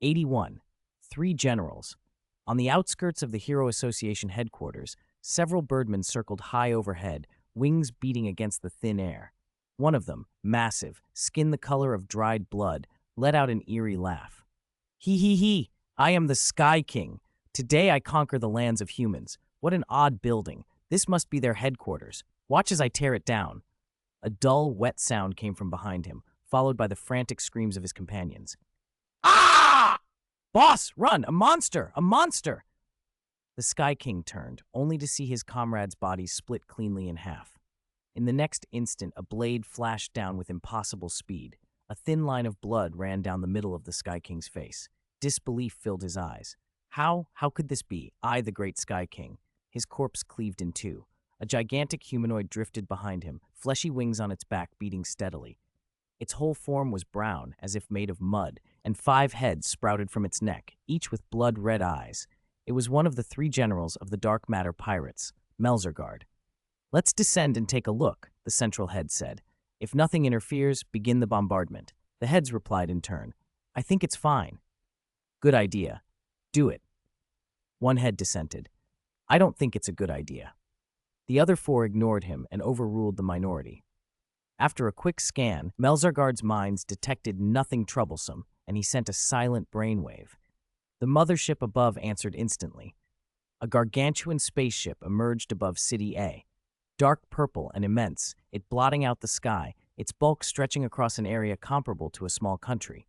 81. Three generals. On the outskirts of the Hero Association headquarters, several birdmen circled high overhead, wings beating against the thin air. One of them, massive, skin the color of dried blood, let out an eerie laugh. Hee hee hee, I am the Sky King. Today I conquer the lands of humans. What an odd building. This must be their headquarters. Watch as I tear it down. A dull, wet sound came from behind him, followed by the frantic screams of his companions. Ah! Boss, run! A monster! A monster! The Sky King turned, only to see his comrade's body split cleanly in half. In the next instant, a blade flashed down with impossible speed. A thin line of blood ran down the middle of the Sky King's face. Disbelief filled his eyes. How could this be? I, the great Sky King. His corpse cleaved in two. A gigantic humanoid drifted behind him, fleshy wings on its back beating steadily. Its whole form was brown, as if made of mud, and 5 heads sprouted from its neck, each with blood-red eyes. It was one of the 3 generals of the Dark Matter pirates, Melzergard. Let's descend and take a look, the central head said. If nothing interferes, begin the bombardment. The heads replied in turn. I think it's fine. Good idea. Do it. One head dissented. I don't think it's a good idea. The other 4 ignored him and overruled the minority. After a quick scan, Melzargard's minds detected nothing troublesome, and he sent a silent brainwave. The mothership above answered instantly. A gargantuan spaceship emerged above City A. Dark purple and immense, it blotting out the sky, its bulk stretching across an area comparable to a small country.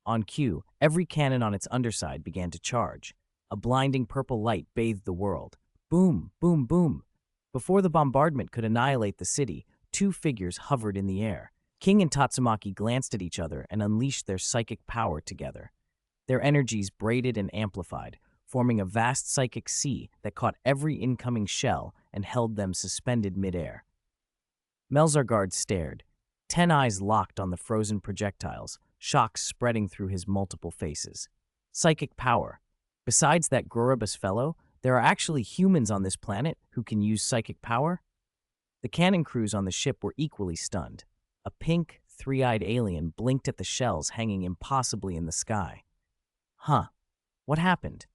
On cue, every cannon on its underside began to charge. A blinding purple light bathed the world. Boom, boom, boom. Before the bombardment could annihilate the city, 2 figures hovered in the air. King and Tatsumaki glanced at each other and unleashed their psychic power together. Their energies braided and amplified, forming a vast psychic sea that caught every incoming shell and held them suspended midair. Melzargard stared, 10 eyes locked on the frozen projectiles, shock spreading through his multiple faces. Psychic power. Besides that Gorobus fellow, there are actually humans on this planet who can use psychic power? The cannon crews on the ship were equally stunned. A pink, 3-eyed alien blinked at the shells hanging impossibly in the sky. Huh. What happened?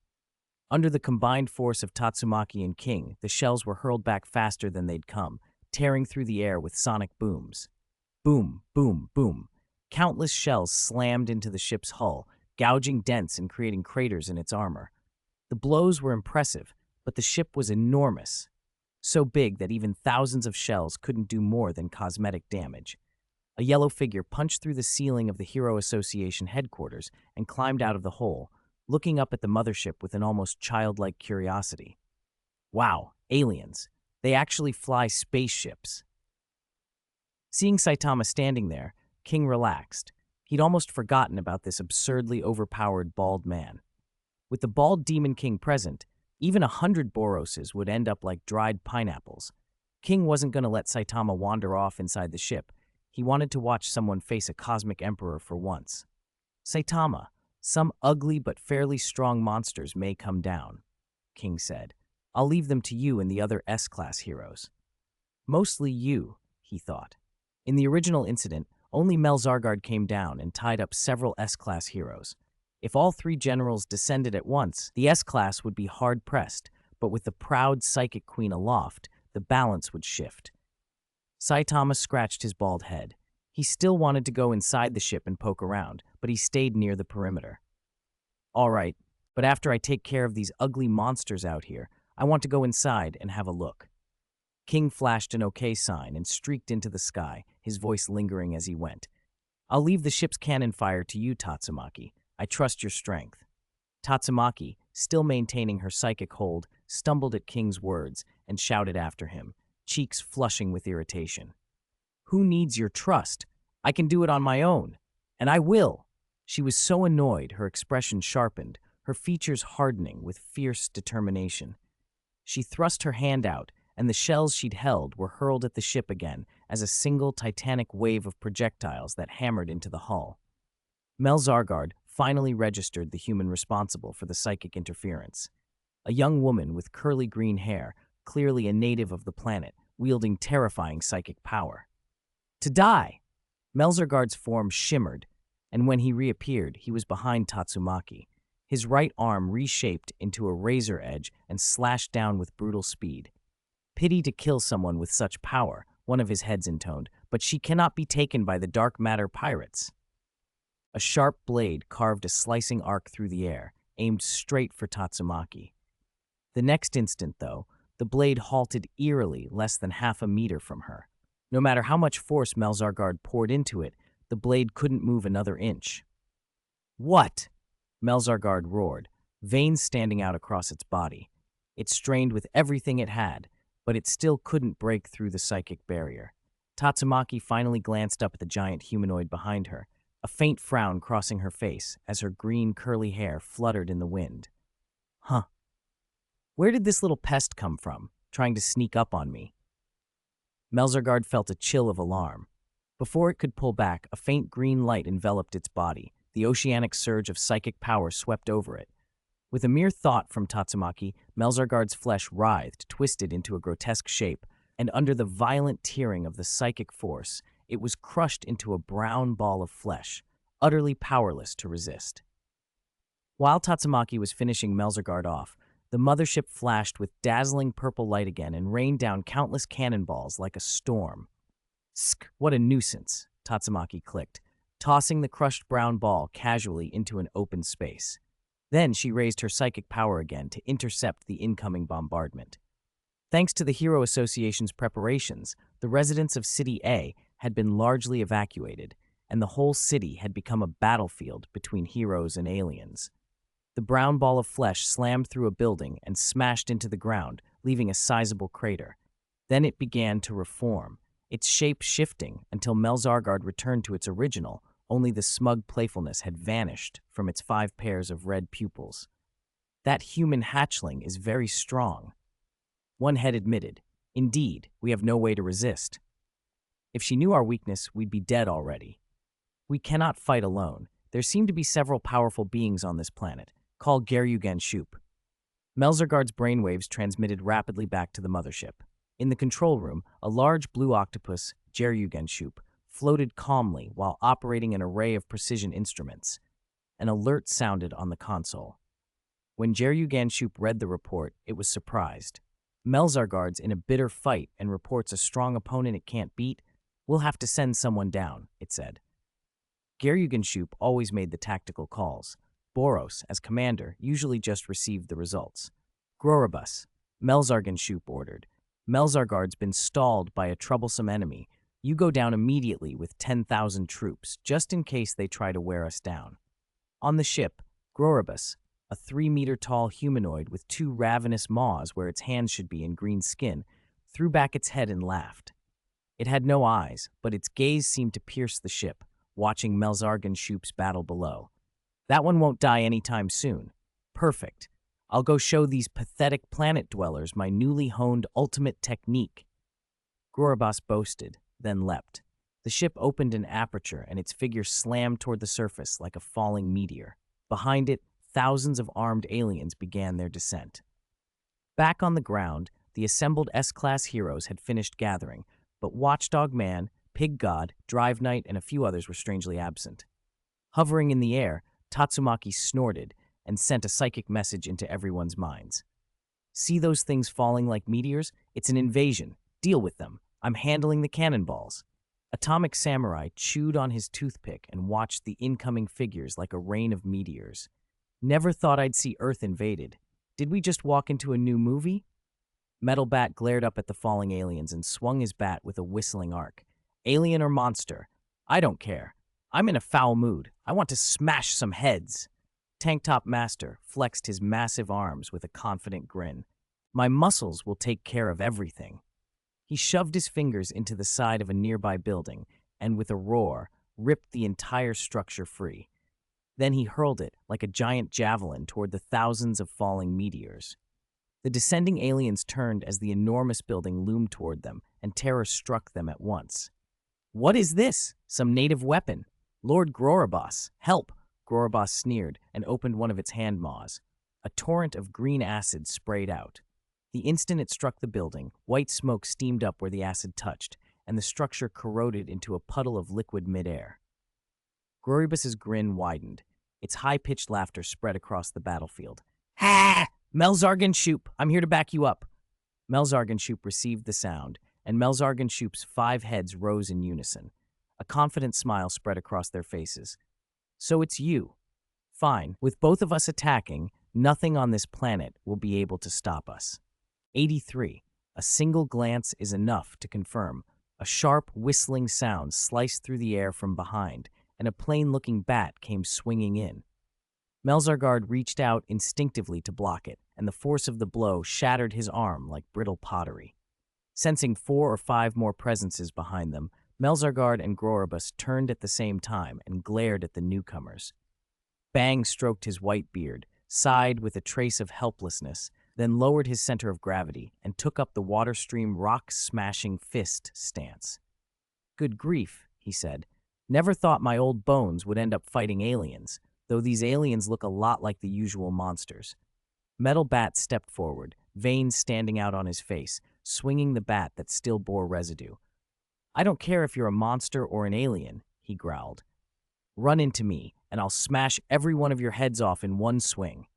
Under the combined force of Tatsumaki and King, the shells were hurled back faster than they'd come, tearing through the air with sonic booms. Boom, boom, boom. Countless shells slammed into the ship's hull, gouging dents and creating craters in its armor. The blows were impressive, but the ship was enormous. So big that even thousands of shells couldn't do more than cosmetic damage. A yellow figure punched through the ceiling of the Hero Association headquarters and climbed out of the hole, looking up at the mothership with an almost childlike curiosity. Wow, aliens. They actually fly spaceships. Seeing Saitama standing there, King relaxed. He'd almost forgotten about this absurdly overpowered bald man. With the bald Demon King present, even 100 Boroses would end up like dried pineapples. King wasn't going to let Saitama wander off inside the ship. He wanted to watch someone face a cosmic emperor for once. Saitama, some ugly but fairly strong monsters may come down, King said. I'll leave them to you and the other S-class heroes. Mostly you, he thought. In the original incident, only Melzargard came down and tied up several S-class heroes. If all 3 generals descended at once, the S-class would be hard-pressed, but with the proud psychic queen aloft, the balance would shift. Saitama scratched his bald head. He still wanted to go inside the ship and poke around, but he stayed near the perimeter. All right, but after I take care of these ugly monsters out here, I want to go inside and have a look. King flashed an okay sign and streaked into the sky, his voice lingering as he went. I'll leave the ship's cannon fire to you, Tatsumaki. I trust your strength. Tatsumaki, still maintaining her psychic hold, stumbled at King's words and shouted after him, cheeks flushing with irritation. Who needs your trust? I can do it on my own. And I will. She was so annoyed, her expression sharpened, her features hardening with fierce determination. She thrust her hand out, and the shells she'd held were hurled at the ship again as a single titanic wave of projectiles that hammered into the hull. Melzargard finally registered the human responsible for the psychic interference. A young woman with curly green hair, clearly a native of the planet, wielding terrifying psychic power. To die! Melzargard's form shimmered. and when he reappeared, he was behind Tatsumaki. His right arm reshaped into a razor edge and slashed down with brutal speed. "Pity to kill someone with such power," one of his heads intoned, "but she cannot be taken by the dark matter pirates." A sharp blade carved a slicing arc through the air, aimed straight for Tatsumaki. The next instant, though, the blade halted eerily less than half a meter from her. No matter how much force Melzargard poured into it, the blade couldn't move another inch. "What?" Melzargard roared, veins standing out across its body. It strained with everything it had, but it still couldn't break through the psychic barrier. Tatsumaki finally glanced up at the giant humanoid behind her, a faint frown crossing her face as her green curly hair fluttered in the wind. "Huh. Where did this little pest come from, trying to sneak up on me?" Melzargard felt a chill of alarm. Before it could pull back, a faint green light enveloped its body. The oceanic surge of psychic power swept over it. With a mere thought from Tatsumaki, Melzargard's flesh writhed, twisted into a grotesque shape, and under the violent tearing of the psychic force, it was crushed into a brown ball of flesh, utterly powerless to resist. While Tatsumaki was finishing Melzargard off, the mothership flashed with dazzling purple light again and rained down countless cannonballs like a storm. "Sk, what a nuisance," Tatsumaki clicked, tossing the crushed brown ball casually into an open space. Then she raised her psychic power again to intercept the incoming bombardment. Thanks to the Hero Association's preparations, the residents of City A had been largely evacuated, and the whole city had become a battlefield between heroes and aliens. The brown ball of flesh slammed through a building and smashed into the ground, leaving a sizable crater. Then it began to reform, its shape shifting until Melzargard returned to its original, only the smug playfulness had vanished from its 5 pairs of red pupils. "That human hatchling is very strong," one head admitted. "Indeed, we have no way to resist. If she knew our weakness, we'd be dead already. We cannot fight alone. There seem to be several powerful beings on this planet. Call Geryugan-Shup." Melzargard's brainwaves transmitted rapidly back to the mothership. In the control room, a large blue octopus, Geryugan-Shup, floated calmly while operating an array of precision instruments. An alert sounded on the console. When Geryugan-Shup read the report, it was surprised. "Melzargard's in a bitter fight and reports a strong opponent it can't beat. We'll have to send someone down," it said. Geryugan-Shup always made the tactical calls. Boros, as commander, usually just received the results. "Groribus," Melzargan-Shup ordered. "Melzargard's been stalled by a troublesome enemy. You go down immediately with 10,000 troops, just in case they try to wear us down." On the ship, Groribus, a 3-meter-tall humanoid with 2 ravenous maws where its hands should be in green skin, threw back its head and laughed. It had no eyes, but its gaze seemed to pierce the ship, watching Melzargan-Shup's battle below. "That one won't die anytime soon. Perfect. I'll go show these pathetic planet dwellers my newly honed ultimate technique." Groribus boasted, then leapt. The ship opened an aperture and its figure slammed toward the surface like a falling meteor. Behind it, thousands of armed aliens began their descent. Back on the ground, the assembled S-Class heroes had finished gathering, but Watchdog Man, Pig God, Drive Knight, and a few others were strangely absent. Hovering in the air, Tatsumaki snorted and sent a psychic message into everyone's minds. "See those things falling like meteors? It's an invasion. Deal with them. I'm handling the cannonballs." Atomic Samurai chewed on his toothpick and watched the incoming figures like a rain of meteors. "Never thought I'd see Earth invaded. Did we just walk into a new movie?" Metal Bat glared up at the falling aliens and swung his bat with a whistling arc. "Alien or monster? I don't care. I'm in a foul mood. I want to smash some heads." Tank Top Master flexed his massive arms with a confident grin. "My muscles will take care of everything." He shoved his fingers into the side of a nearby building and, with a roar, ripped the entire structure free. Then he hurled it like a giant javelin toward the thousands of falling meteors. The descending aliens turned as the enormous building loomed toward them, and terror struck them at once. "What is this? Some native weapon? Lord Groribus, help!" Groribus sneered and opened one of its hand maws. A torrent of green acid sprayed out. The instant it struck the building, white smoke steamed up where the acid touched, and the structure corroded into a puddle of liquid midair. Grorybus's grin widened. Its high-pitched laughter spread across the battlefield. Ha! Melzargenshoop, I'm here to back you up. Melzargenshoop received the sound, and Melzargenshoop's 5 heads rose in unison. A confident smile spread across their faces. So it's you. Fine, with both of us attacking, nothing on this planet will be able to stop us. 83. A single glance is enough to confirm. A sharp, whistling sound sliced through the air from behind, and a plain-looking bat came swinging in. Melzargard reached out instinctively to block it, and the force of the blow shattered his arm like brittle pottery. Sensing 4 or 5 more presences behind them, Melzargard and Grorybus turned at the same time and glared at the newcomers. Bang stroked his white beard, sighed with a trace of helplessness, then lowered his center of gravity and took up the water stream rock-smashing fist stance. Good grief, he said. Never thought my old bones would end up fighting aliens, though these aliens look a lot like the usual monsters. Metal Bat stepped forward, veins standing out on his face, swinging the bat that still bore residue. I don't care if you're a monster or an alien, he growled. Run into me, and I'll smash every one of your heads off in one swing.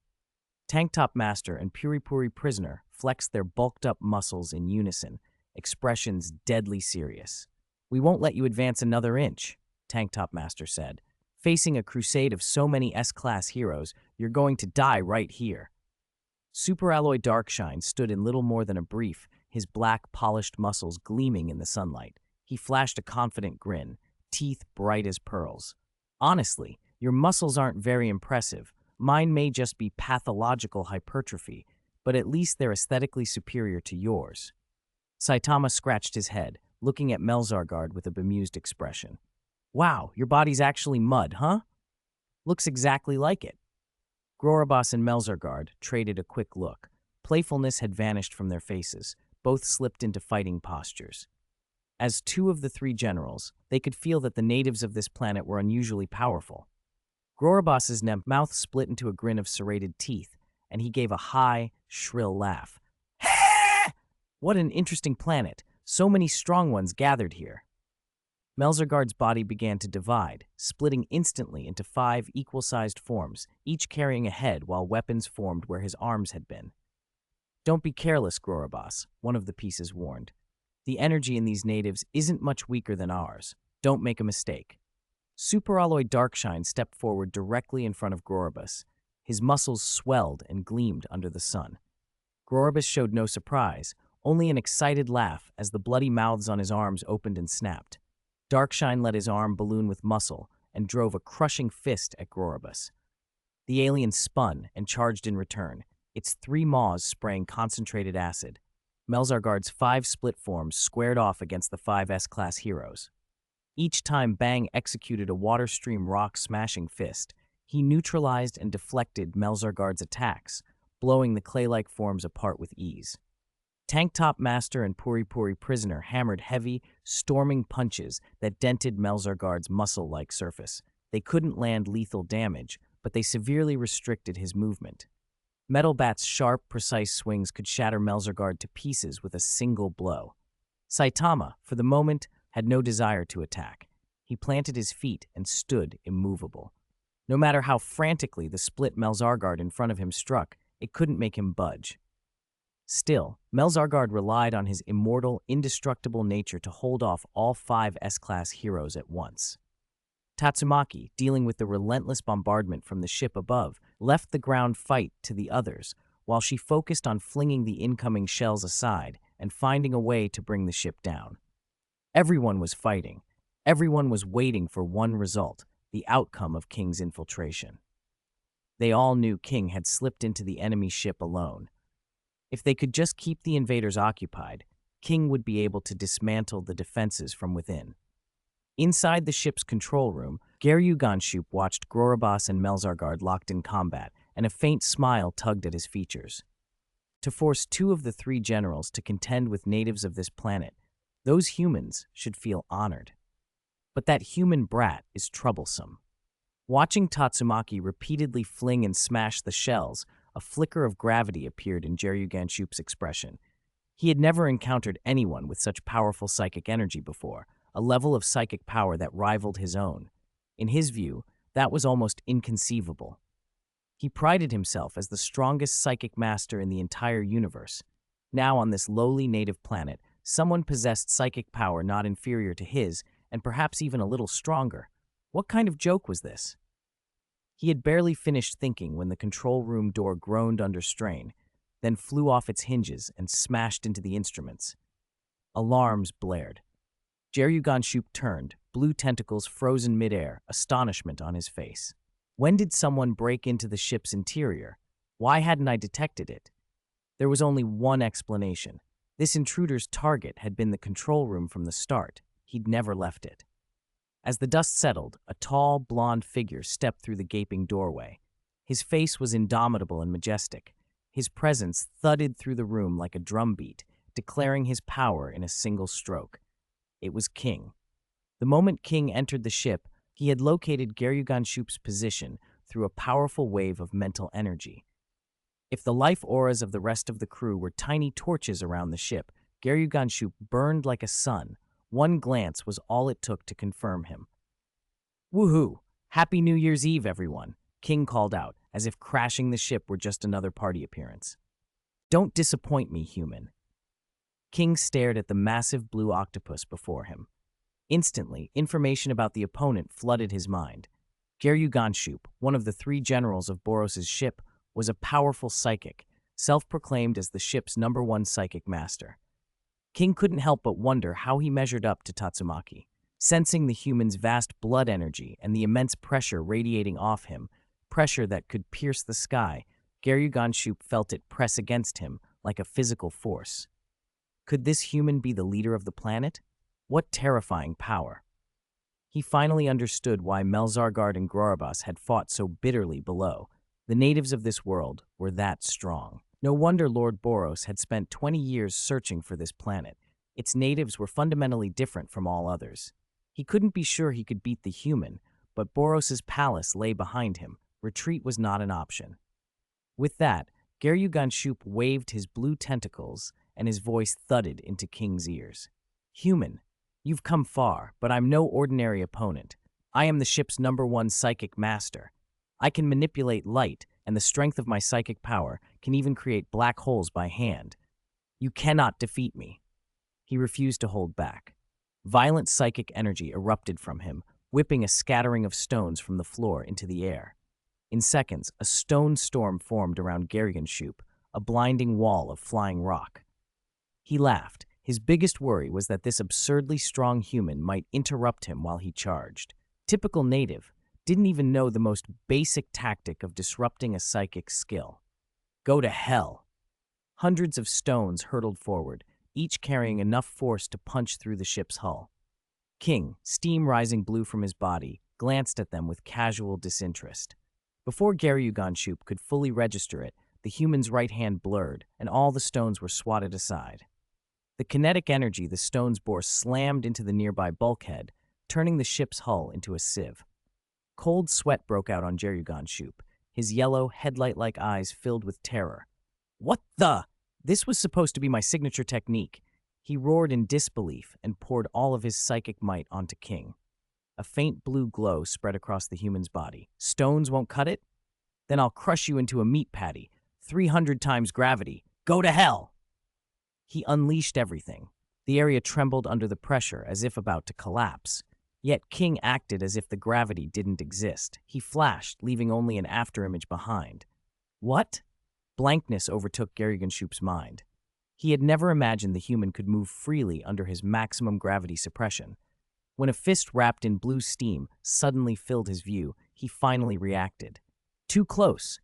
Tank Top Master and Puri Prisoner flexed their bulked-up muscles in unison, expressions deadly serious. We won't let you advance another inch, Tank Top Master said. Facing a crusade of so many S-Class heroes, you're going to die right here. Superalloy Darkshine stood in little more than a brief, his black, polished muscles gleaming in the sunlight. He flashed a confident grin, teeth bright as pearls. Honestly, your muscles aren't very impressive. Mine may just be pathological hypertrophy, but at least they're aesthetically superior to yours. Saitama scratched his head, looking at Melzargard with a bemused expression. Wow, your body's actually mud, huh? Looks exactly like it. Grorybus and Melzargard traded a quick look. Playfulness had vanished from their faces. Both slipped into fighting postures. As 2 of the 3 generals, they could feel that the natives of this planet were unusually powerful. Grorybus's mouth split into a grin of serrated teeth, and he gave a high, shrill laugh. What an interesting planet. So many strong ones gathered here. Melzargard's body began to divide, splitting instantly into 5 equal-sized forms, each carrying a head while weapons formed where his arms had been. Don't be careless, Grorybus, one of the pieces warned. The energy in these natives isn't much weaker than ours. Don't make a mistake. Superalloy Darkshine stepped forward directly in front of Grorybus. His muscles swelled and gleamed under the sun. Grorybus showed no surprise, only an excited laugh as the bloody mouths on his arms opened and snapped. Darkshine let his arm balloon with muscle and drove a crushing fist at Grorybus. The alien spun and charged in return, its 3 maws spraying concentrated acid. Melzargard's 5 split forms squared off against the 5 S-Class heroes. Each time Bang executed a water stream rock-smashing fist, he neutralized and deflected Melzargard's attacks, blowing the clay-like forms apart with ease. Tank Top Master and Puri Prisoner hammered heavy, storming punches that dented Melzargard's muscle-like surface. They couldn't land lethal damage, but they severely restricted his movement. Metal Bat's sharp, precise swings could shatter Melzargard to pieces with a single blow. Saitama, for the moment, had no desire to attack. He planted his feet and stood immovable. No matter how frantically the split Melzargard in front of him struck, it couldn't make him budge. Still, Melzargard relied on his immortal, indestructible nature to hold off all 5 S-Class heroes at once. Tatsumaki, dealing with the relentless bombardment from the ship above, left the ground fight to the others, while she focused on flinging the incoming shells aside and finding a way to bring the ship down. Everyone was fighting. Everyone was waiting for one result, the outcome of King's infiltration. They all knew King had slipped into the enemy ship alone. If they could just keep the invaders occupied, King would be able to dismantle the defenses from within. Inside the ship's control room, Garyuganshoop watched Grorybus and Melzargard locked in combat, and a faint smile tugged at his features. To force 2 of the 3 generals to contend with natives of this planet, those humans should feel honored. But that human brat is troublesome. Watching Tatsumaki repeatedly fling and smash the shells, a flicker of gravity appeared in Garyuganshoop's expression. He had never encountered anyone with such powerful psychic energy before, a level of psychic power that rivaled his own. In his view, that was almost inconceivable. He prided himself as the strongest psychic master in the entire universe. Now, on this lowly native planet, someone possessed psychic power not inferior to his, and perhaps even a little stronger. What kind of joke was this? He had barely finished thinking when the control room door groaned under strain, then flew off its hinges and smashed into the instruments. Alarms blared. Jeryuganshoop turned, blue tentacles frozen midair, astonishment on his face. When did someone break into the ship's interior? Why hadn't I detected it? There was only one explanation. This intruder's target had been the control room from the start. He'd never left it. As the dust settled, a tall, blonde figure stepped through the gaping doorway. His face was indomitable and majestic. His presence thudded through the room like a drumbeat, declaring his power in a single stroke. It was King. The moment King entered the ship, he had located Geryuganshoop's position through a powerful wave of mental energy. If the life auras of the rest of the crew were tiny torches around the ship, Geryuganshoop burned like a sun. One glance was all it took to confirm him. "Woohoo! Happy New Year's Eve, everyone!" King called out, as if crashing the ship were just another party appearance. "Don't disappoint me, human." King stared at the massive blue octopus before him. Instantly, information about the opponent flooded his mind. Geryuganshoop, one of the 3 generals of Boros's ship, was a powerful psychic, self-proclaimed as the ship's #1 psychic master. King couldn't help but wonder how he measured up to Tatsumaki. Sensing the human's vast blood energy and the immense pressure radiating off him, pressure that could pierce the sky, Geryuganshoop felt it press against him like a physical force. Could this human be the leader of the planet? What terrifying power! He finally understood why Melzargard and Grorabas had fought so bitterly below. The natives of this world were that strong. No wonder Lord Boros had spent 20 years searching for this planet. Its natives were fundamentally different from all others. He couldn't be sure he could beat the human, but Boros's palace lay behind him. Retreat was not an option. With that, Geryuganshoop waved his blue tentacles, and his voice thudded into King's ears. "Human, you've come far, but I'm no ordinary opponent. I am the ship's #1 psychic master. I can manipulate light, and the strength of my psychic power can even create black holes by hand. You cannot defeat me." He refused to hold back. Violent psychic energy erupted from him, whipping a scattering of stones from the floor into the air. In seconds, a stone storm formed around Geryuganshoop, a blinding wall of flying rock. He laughed. His biggest worry was that this absurdly strong human might interrupt him while he charged. Typical native, didn't even know the most basic tactic of disrupting a psychic skill. Go to hell! Hundreds of stones hurtled forward, each carrying enough force to punch through the ship's hull. King, steam rising blue from his body, glanced at them with casual disinterest. Before Geryuganshoop could fully register it, the human's right hand blurred, and all the stones were swatted aside. The kinetic energy the stones bore slammed into the nearby bulkhead, turning the ship's hull into a sieve. Cold sweat broke out on Geryuganshoop, his yellow, headlight-like eyes filled with terror. "What the? This was supposed to be my signature technique." He roared in disbelief and poured all of his psychic might onto King. A faint blue glow spread across the human's body. "Stones won't cut it? Then I'll crush you into a meat patty. 300 times gravity. Go to hell!" He unleashed everything. The area trembled under the pressure as if about to collapse. Yet King acted as if the gravity didn't exist. He flashed, leaving only an afterimage behind. What? Blankness overtook Geryuganshoop's mind. He had never imagined the human could move freely under his maximum gravity suppression. When a fist wrapped in blue steam suddenly filled his view, he finally reacted. Too close.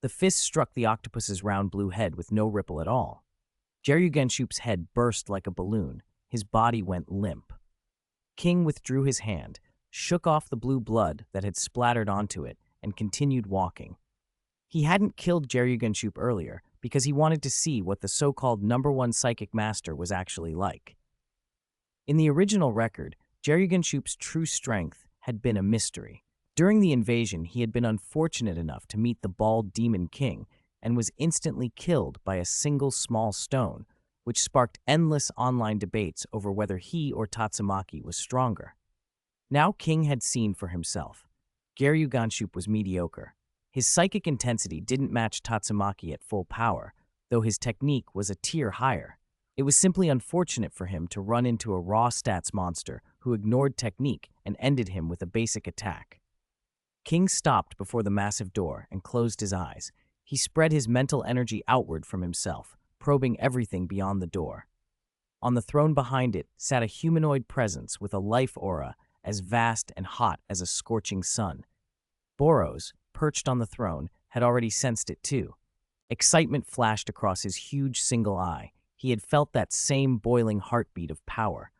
The fist struck the octopus's round blue head with no ripple at all. Geryuganshoop's head burst like a balloon. His body went limp. King withdrew his hand, shook off the blue blood that had splattered onto it, and continued walking. He hadn't killed Geryuganshoop earlier because he wanted to see what the so-called #1 psychic master was actually like. In the original record, Geryuganshoop's true strength had been a mystery. During the invasion, he had been unfortunate enough to meet the bald demon king and was instantly killed by a single small stone, which sparked endless online debates over whether he or Tatsumaki was stronger. Now King had seen for himself. Garyuganshoop was mediocre. His psychic intensity didn't match Tatsumaki at full power, though his technique was a tier higher. It was simply unfortunate for him to run into a raw stats monster who ignored technique and ended him with a basic attack. King stopped before the massive door and closed his eyes. He spread his mental energy outward from himself, probing everything beyond the door. On the throne behind it sat a humanoid presence with a life aura as vast and hot as a scorching sun. Boros, perched on the throne, had already sensed it too. Excitement flashed across his huge single eye. He had felt that same boiling heartbeat of power.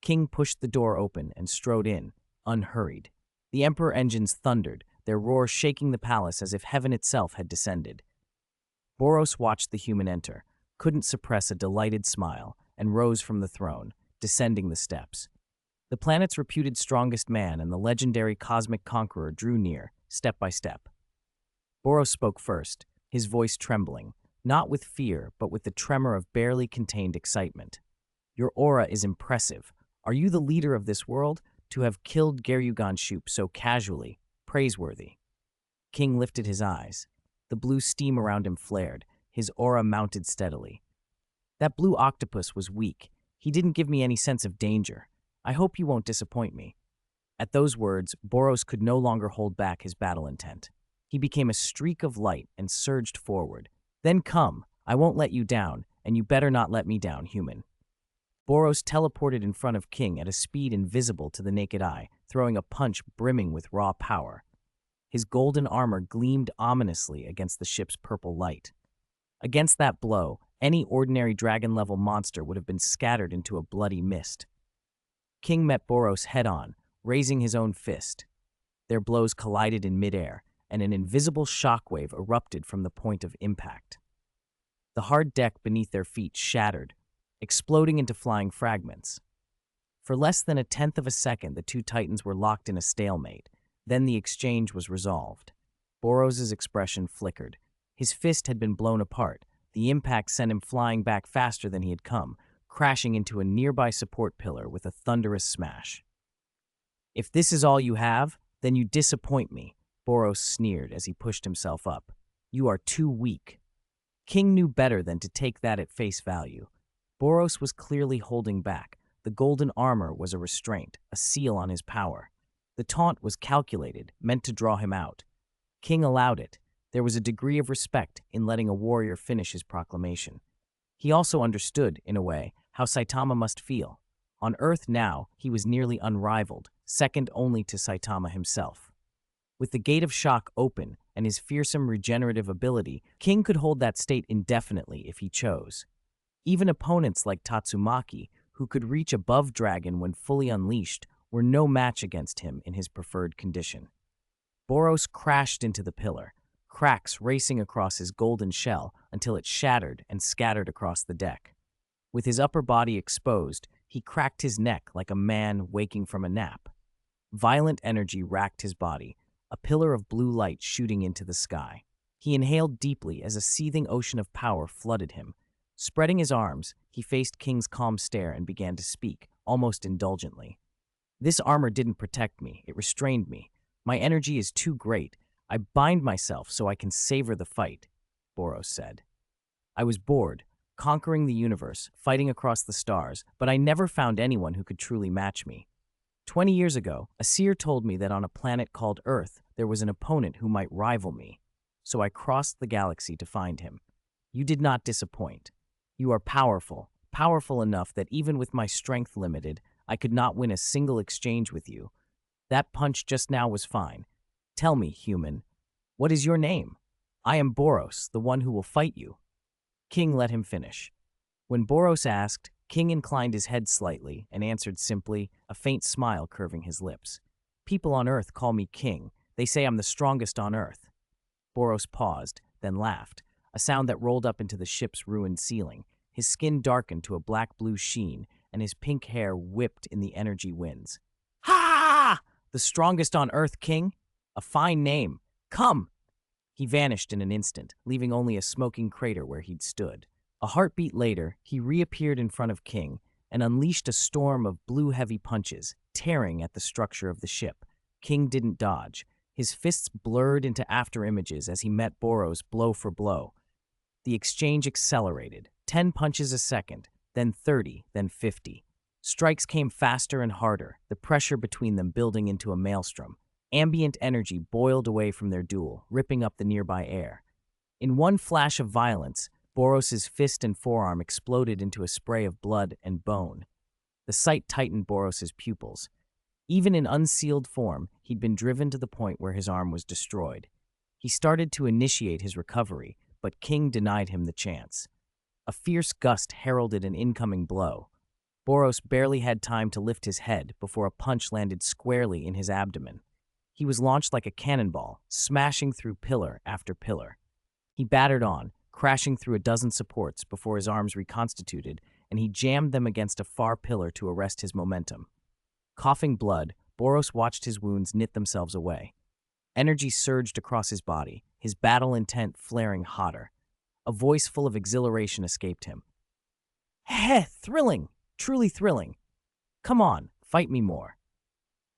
King pushed the door open and strode in, unhurried. The Emperor engines thundered, their roar shaking the palace as if heaven itself had descended. Boros watched the human enter, couldn't suppress a delighted smile, and rose from the throne, descending the steps. The planet's reputed strongest man and the legendary cosmic conqueror drew near, step by step. Boros spoke first, his voice trembling, not with fear, but with the tremor of barely contained excitement. "Your aura is impressive. Are you the leader of this world? To have killed Garyuganshoop so casually, praiseworthy." King lifted his eyes. The blue steam around him flared, his aura mounted steadily. "That blue octopus was weak. He didn't give me any sense of danger. I hope you won't disappoint me." At those words, Boros could no longer hold back his battle intent. He became a streak of light and surged forward. "Then come, I won't let you down, and you better not let me down, human." Boros teleported in front of King at a speed invisible to the naked eye, throwing a punch brimming with raw power. His golden armor gleamed ominously against the ship's purple light. Against that blow, any ordinary dragon-level monster would have been scattered into a bloody mist. King met Boros head-on, raising his own fist. Their blows collided in midair, and an invisible shockwave erupted from the point of impact. The hard deck beneath their feet shattered, exploding into flying fragments. For less than a tenth of a second, the two titans were locked in a stalemate. Then the exchange was resolved. Boros's expression flickered. His fist had been blown apart. The impact sent him flying back faster than he had come, crashing into a nearby support pillar with a thunderous smash. "If this is all you have, then you disappoint me," Boros sneered as he pushed himself up. "You are too weak." King knew better than to take that at face value. Boros was clearly holding back. The golden armor was a restraint, a seal on his power. The taunt was calculated, meant to draw him out. King allowed it. There was a degree of respect in letting a warrior finish his proclamation. He also understood, in a way, how Saitama must feel. On Earth now, he was nearly unrivaled, second only to Saitama himself. With the Gate of Shock open and his fearsome regenerative ability, King could hold that state indefinitely if he chose. Even opponents like Tatsumaki, who could reach above Dragon when fully unleashed, were no match against him in his preferred condition. Boros crashed into the pillar, cracks racing across his golden shell until it shattered and scattered across the deck. With his upper body exposed, he cracked his neck like a man waking from a nap. Violent energy racked his body, a pillar of blue light shooting into the sky. He inhaled deeply as a seething ocean of power flooded him. Spreading his arms, he faced King's calm stare and began to speak, almost indulgently. "This armor didn't protect me, it restrained me. My energy is too great. I bind myself so I can savor the fight," Boros said. "I was bored, conquering the universe, fighting across the stars, but I never found anyone who could truly match me. 20 years ago, a seer told me that on a planet called Earth, there was an opponent who might rival me. So I crossed the galaxy to find him. You did not disappoint. You are powerful, powerful enough that even with my strength limited, I could not win a single exchange with you. That punch just now was fine. Tell me, human, what is your name? I am Boros, the one who will fight you." King let him finish. When Boros asked, King inclined his head slightly and answered simply, a faint smile curving his lips. "People on Earth call me King. They say I'm the strongest on Earth." Boros paused, then laughed, a sound that rolled up into the ship's ruined ceiling. His skin darkened to a black-blue sheen, and his pink hair whipped in the energy winds. "Ha! The strongest on Earth, King? A fine name. Come!" He vanished in an instant, leaving only a smoking crater where he'd stood. A heartbeat later, he reappeared in front of King and unleashed a storm of blue-heavy punches, tearing at the structure of the ship. King didn't dodge. His fists blurred into after-images as he met Boros blow for blow. The exchange accelerated, 10 punches a second, then 30, then 50. Strikes came faster and harder, the pressure between them building into a maelstrom. Ambient energy boiled away from their duel, ripping up the nearby air. In one flash of violence, Boros's fist and forearm exploded into a spray of blood and bone. The sight tightened Boros's pupils. Even in unsealed form, he'd been driven to the point where his arm was destroyed. He started to initiate his recovery, but King denied him the chance. A fierce gust heralded an incoming blow. Boros barely had time to lift his head before a punch landed squarely in his abdomen. He was launched like a cannonball, smashing through pillar after pillar. He battered on, crashing through a dozen supports before his arms reconstituted, and he jammed them against a far pillar to arrest his momentum. Coughing blood, Boros watched his wounds knit themselves away. Energy surged across his body, his battle intent flaring hotter. A voice full of exhilaration escaped him. "Heh, thrilling! Truly thrilling! Come on, fight me more."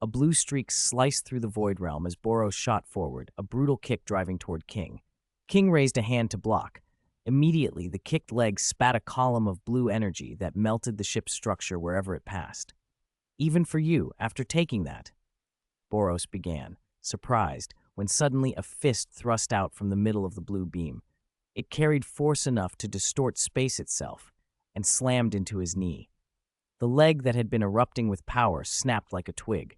A blue streak sliced through the void realm as Boros shot forward, a brutal kick driving toward King. King raised a hand to block. Immediately, the kicked leg spat a column of blue energy that melted the ship's structure wherever it passed. "Even for you, after taking that," Boros began, surprised, when suddenly a fist thrust out from the middle of the blue beam. It carried force enough to distort space itself, and slammed into his knee. The leg that had been erupting with power snapped like a twig.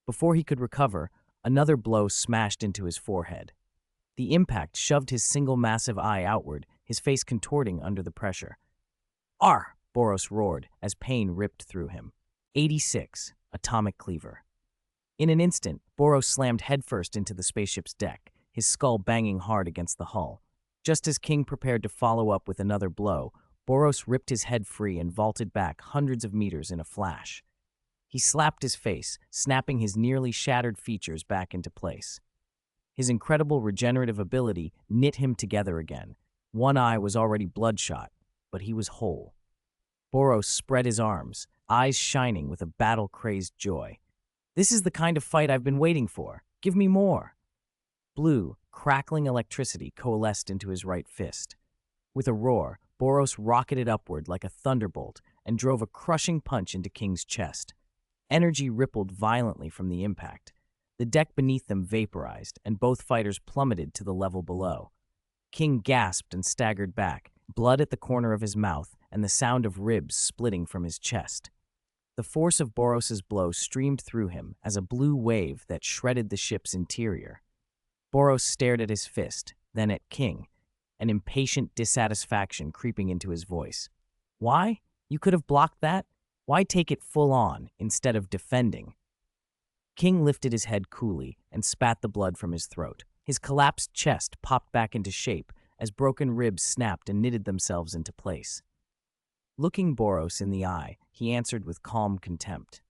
Before he could recover, another blow smashed into his forehead. The impact shoved his single massive eye outward, his face contorting under the pressure. "Arr!" Boros roared as pain ripped through him. 86. Atomic Cleaver. In an instant, Boros slammed headfirst into the spaceship's deck, his skull banging hard against the hull. Just as King prepared to follow up with another blow, Boros ripped his head free and vaulted back hundreds of meters in a flash. He slapped his face, snapping his nearly shattered features back into place. His incredible regenerative ability knit him together again. One eye was already bloodshot, but he was whole. Boros spread his arms, eyes shining with a battle-crazed joy. "This is the kind of fight I've been waiting for. Give me more." Blue, crackling electricity coalesced into his right fist. With a roar, Boros rocketed upward like a thunderbolt and drove a crushing punch into King's chest. Energy rippled violently from the impact. The deck beneath them vaporized, and both fighters plummeted to the level below. King gasped and staggered back, blood at the corner of his mouth and the sound of ribs splitting from his chest. The force of Boros's blow streamed through him as a blue wave that shredded the ship's interior. Boros stared at his fist, then at King, an impatient dissatisfaction creeping into his voice. "Why? You could have blocked that? Why take it full on instead of defending?" King lifted his head coolly and spat the blood from his throat. His collapsed chest popped back into shape as broken ribs snapped and knitted themselves into place. Looking Boros in the eye, he answered with calm contempt.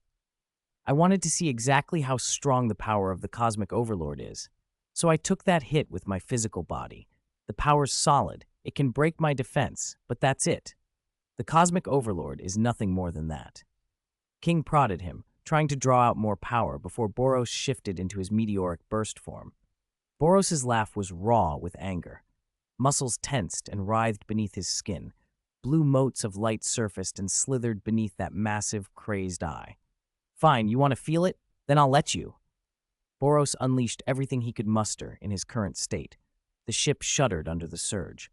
"I wanted to see exactly how strong the power of the Cosmic Overlord is. So I took that hit with my physical body. The power's solid. It can break my defense, but that's it. The Cosmic Overlord is nothing more than that." King prodded him, trying to draw out more power before Boros shifted into his meteoric burst form. Boros's laugh was raw with anger. Muscles tensed and writhed beneath his skin. Blue motes of light surfaced and slithered beneath that massive, crazed eye. "Fine, you want to feel it? Then I'll let you." Boros unleashed everything he could muster in his current state. The ship shuddered under the surge.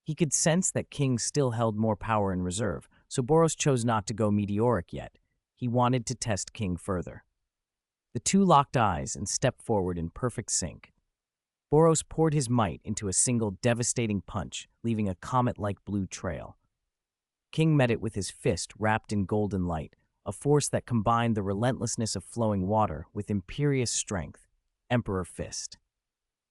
He could sense that King still held more power in reserve, so Boros chose not to go meteoric yet. He wanted to test King further. The two locked eyes and stepped forward in perfect sync. Boros poured his might into a single devastating punch, leaving a comet-like blue trail. King met it with his fist wrapped in golden light, a force that combined the relentlessness of flowing water with imperious strength, Emperor Fist.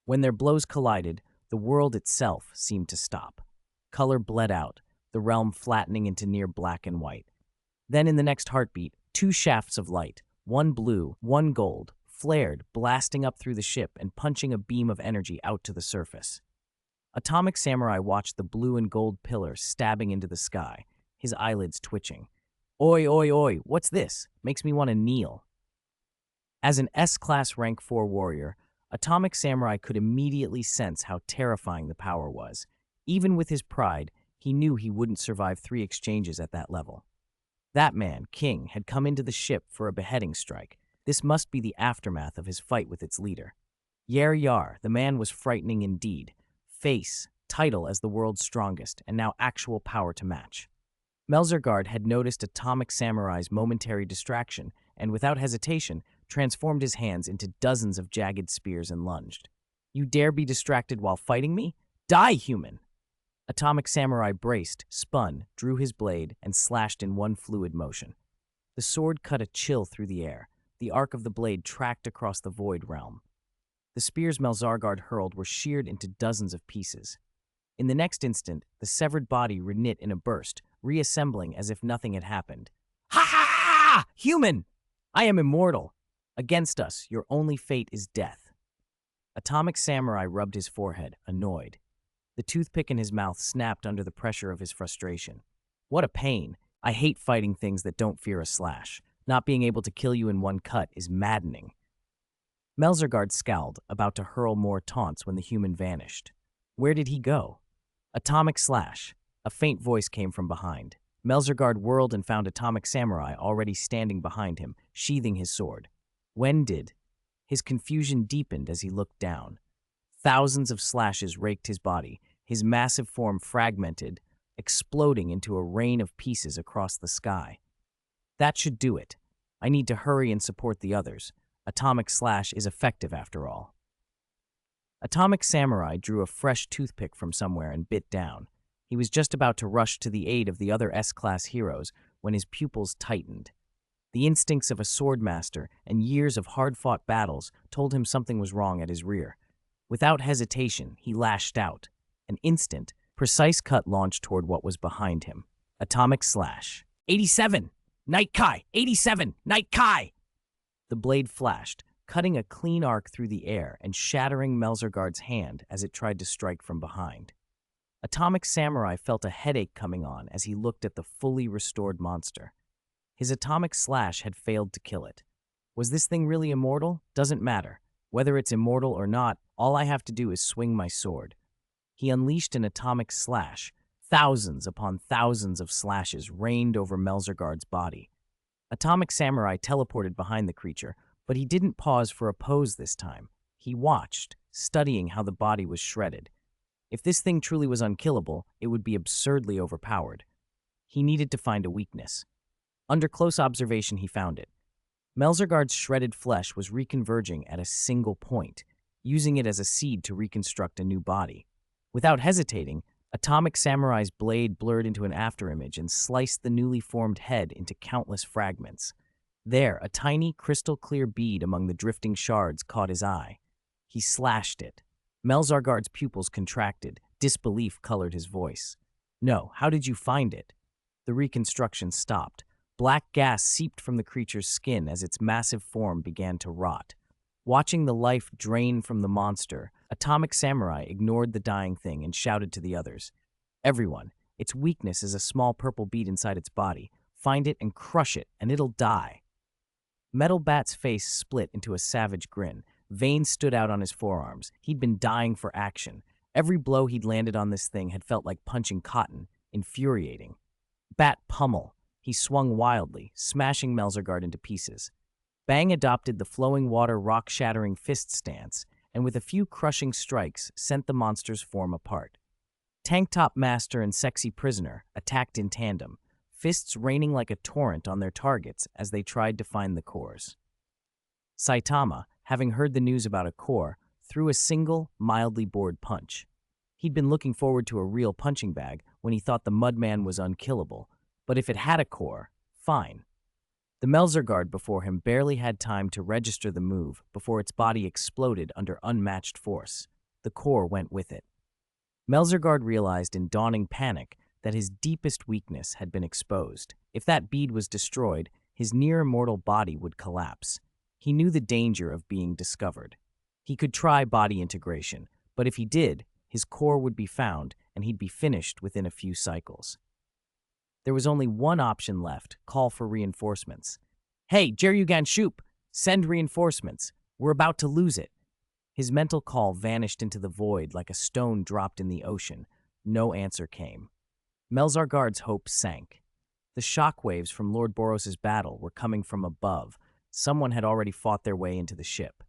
When their blows collided, the world itself seemed to stop. Color bled out, the realm flattening into near black and white. Then in the next heartbeat, two shafts of light, one blue, one gold, flared, blasting up through the ship and punching a beam of energy out to the surface. Atomic Samurai watched the blue and gold pillar stabbing into the sky, his eyelids twitching. "Oi, oi, oi, what's this? Makes me want to kneel." As an S-class rank 4 warrior, Atomic Samurai could immediately sense how terrifying the power was. Even with his pride, he knew he wouldn't survive 3 exchanges at that level. That man, King, had come into the ship for a beheading strike. This must be the aftermath of his fight with its leader. Yar, the man was frightening indeed. Face, title as the world's strongest, and now actual power to match. Melzergaard had noticed Atomic Samurai's momentary distraction and, without hesitation, transformed his hands into dozens of jagged spears and lunged. "You dare be distracted while fighting me? Die, human!" Atomic Samurai braced, spun, drew his blade, and slashed in one fluid motion. The sword cut a chill through the air. The arc of the blade tracked across the void realm. The spears Melzargard hurled were sheared into dozens of pieces. In the next instant, the severed body reknit in a burst, reassembling as if nothing had happened. "Ha ha ha! Human! I am immortal. Against us, your only fate is death." Atomic Samurai rubbed his forehead, annoyed. The toothpick in his mouth snapped under the pressure of his frustration. What a pain. I hate fighting things that don't fear a slash. Not being able to kill you in one cut is maddening. Melzergaard scowled, about to hurl more taunts when the human vanished. Where did he go? Atomic slash. A faint voice came from behind. Melzergaard whirled and found Atomic Samurai already standing behind him, sheathing his sword. When did? His confusion deepened as he looked down. Thousands of slashes raked his body, his massive form fragmented, exploding into a rain of pieces across the sky. That should do it. I need to hurry and support the others. Atomic slash is effective after all. Atomic Samurai drew a fresh toothpick from somewhere and bit down. He was just about to rush to the aid of the other S-class heroes when his pupils tightened. The instincts of a swordmaster and years of hard-fought battles told him something was wrong at his rear. Without hesitation, he lashed out. An instant, precise cut launched toward what was behind him. Atomic slash. 87! Night Kai! 87! Night Kai! The blade flashed, cutting a clean arc through the air and shattering Melzergaard's hand as it tried to strike from behind. Atomic Samurai felt a headache coming on as he looked at the fully restored monster. His atomic slash had failed to kill it. Was this thing really immortal? Doesn't matter. Whether it's immortal or not, all I have to do is swing my sword. He unleashed an atomic slash. Thousands upon thousands of slashes rained over Melzergaard's body. Atomic Samurai teleported behind the creature, but he didn't pause for a pose this time. He watched, studying how the body was shredded. If this thing truly was unkillable, it would be absurdly overpowered. He needed to find a weakness. Under close observation, he found it. Melzergaard's shredded flesh was reconverging at a single point, using it as a seed to reconstruct a new body. Without hesitating, Atomic Samurai's blade blurred into an afterimage and sliced the newly formed head into countless fragments. There, a tiny, crystal-clear bead among the drifting shards caught his eye. He slashed it. Melzargard's pupils contracted. Disbelief colored his voice. "No, how did you find it?" The reconstruction stopped. Black gas seeped from the creature's skin as its massive form began to rot. Watching the life drain from the monster, Atomic Samurai ignored the dying thing and shouted to the others. "Everyone, its weakness is a small purple bead inside its body. Find it and crush it, and it'll die." Metal Bat's face split into a savage grin. Veins stood out on his forearms. He'd been dying for action. Every blow he'd landed on this thing had felt like punching cotton, infuriating. Bat pummel. He swung wildly, smashing Melzergaard into pieces. Bang adopted the flowing water rock-shattering fist stance, and with a few crushing strikes, sent the monster's form apart. Tank Top Master and Sexy Prisoner attacked in tandem, fists raining like a torrent on their targets as they tried to find the cores. Saitama, having heard the news about a core, threw a single, mildly bored punch. He'd been looking forward to a real punching bag when he thought the Mudman was unkillable, but if it had a core, fine. The Melzergaard before him barely had time to register the move before its body exploded under unmatched force. The core went with it. Melzergaard realized in dawning panic that his deepest weakness had been exposed. If that bead was destroyed, his near-immortal body would collapse. He knew the danger of being discovered. He could try body integration, but if he did, his core would be found and he'd be finished within a few cycles. There was only one option left, call for reinforcements. "Hey, Jeryugan Shoop! Send reinforcements. We're about to lose it. His mental call vanished into the void like a stone dropped in the ocean. No answer came. Melzargard's hope sank. The shockwaves from Lord Boros's battle were coming from above. Someone had already fought their way into the ship.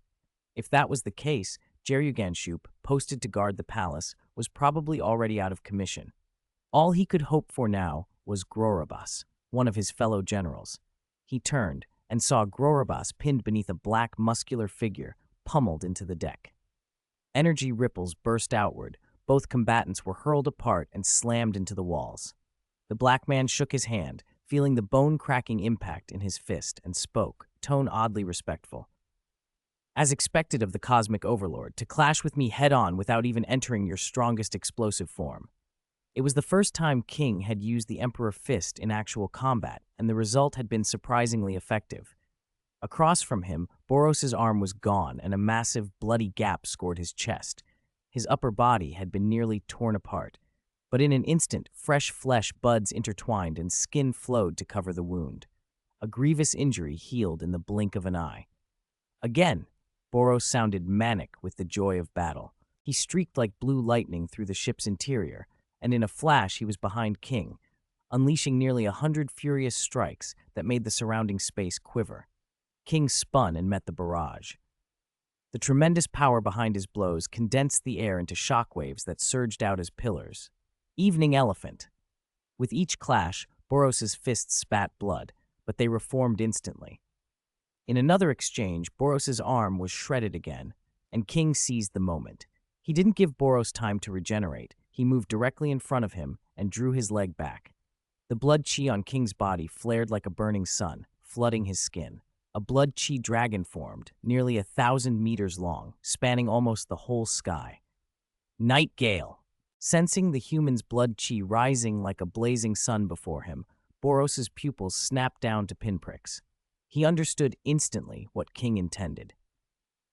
If that was the case, Jeruganshuk, posted to guard the palace, was probably already out of commission. All he could hope for now was Grorabas, one of his fellow generals. He turned and saw Grorabas pinned beneath a black, muscular figure, pummeled into the deck. Energy ripples burst outward. Both combatants were hurled apart and slammed into the walls. The black man shook his hand, feeling the bone-cracking impact in his fist, and spoke, tone oddly respectful. As expected of the cosmic overlord, to clash with me head-on without even entering your strongest explosive form. It was the first time King had used the Emperor Fist in actual combat, and the result had been surprisingly effective. Across from him, Boros's arm was gone, and a massive, bloody gap scored his chest. His upper body had been nearly torn apart, but in an instant, fresh flesh buds intertwined and skin flowed to cover the wound. A grievous injury healed in the blink of an eye. Again, Boros sounded manic with the joy of battle. He streaked like blue lightning through the ship's interior, and in a flash he was behind King, unleashing nearly 100 furious strikes that made the surrounding space quiver. King spun and met the barrage. The tremendous power behind his blows condensed the air into shockwaves that surged out as pillars. Evening Elephant. With each clash, Boros's fists spat blood, but they reformed instantly. In another exchange, Boros's arm was shredded again, and King seized the moment. He didn't give Boros time to regenerate. He moved directly in front of him and drew his leg back. The blood chi on King's body flared like a burning sun, flooding his skin. A blood chi dragon formed, nearly 1,000 meters long, spanning almost the whole sky. Night Gale. Sensing the human's blood chi rising like a blazing sun before him, Boros's pupils snapped down to pinpricks. He understood instantly what King intended.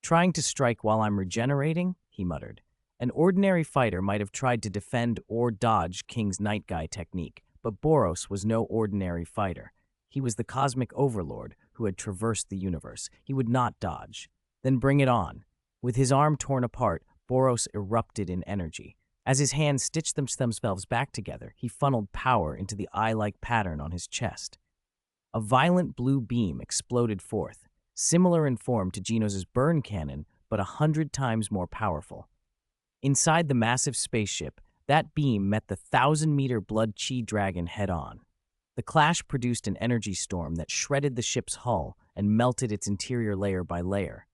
Trying to strike while I'm regenerating, he muttered. An ordinary fighter might have tried to defend or dodge King's Night Guy technique, but Boros was no ordinary fighter. He was the cosmic overlord who had traversed the universe. He would not dodge. Then bring it on. With his arm torn apart, Boros erupted in energy. As his hands stitched themselves back together, he funneled power into the eye-like pattern on his chest. A violent blue beam exploded forth, similar in form to Genos' burn cannon, but 100 times more powerful. Inside the massive spaceship, that beam met the 1,000-meter blood chi dragon head-on. The clash produced an energy storm that shredded the ship's hull and melted its interior layer by layer.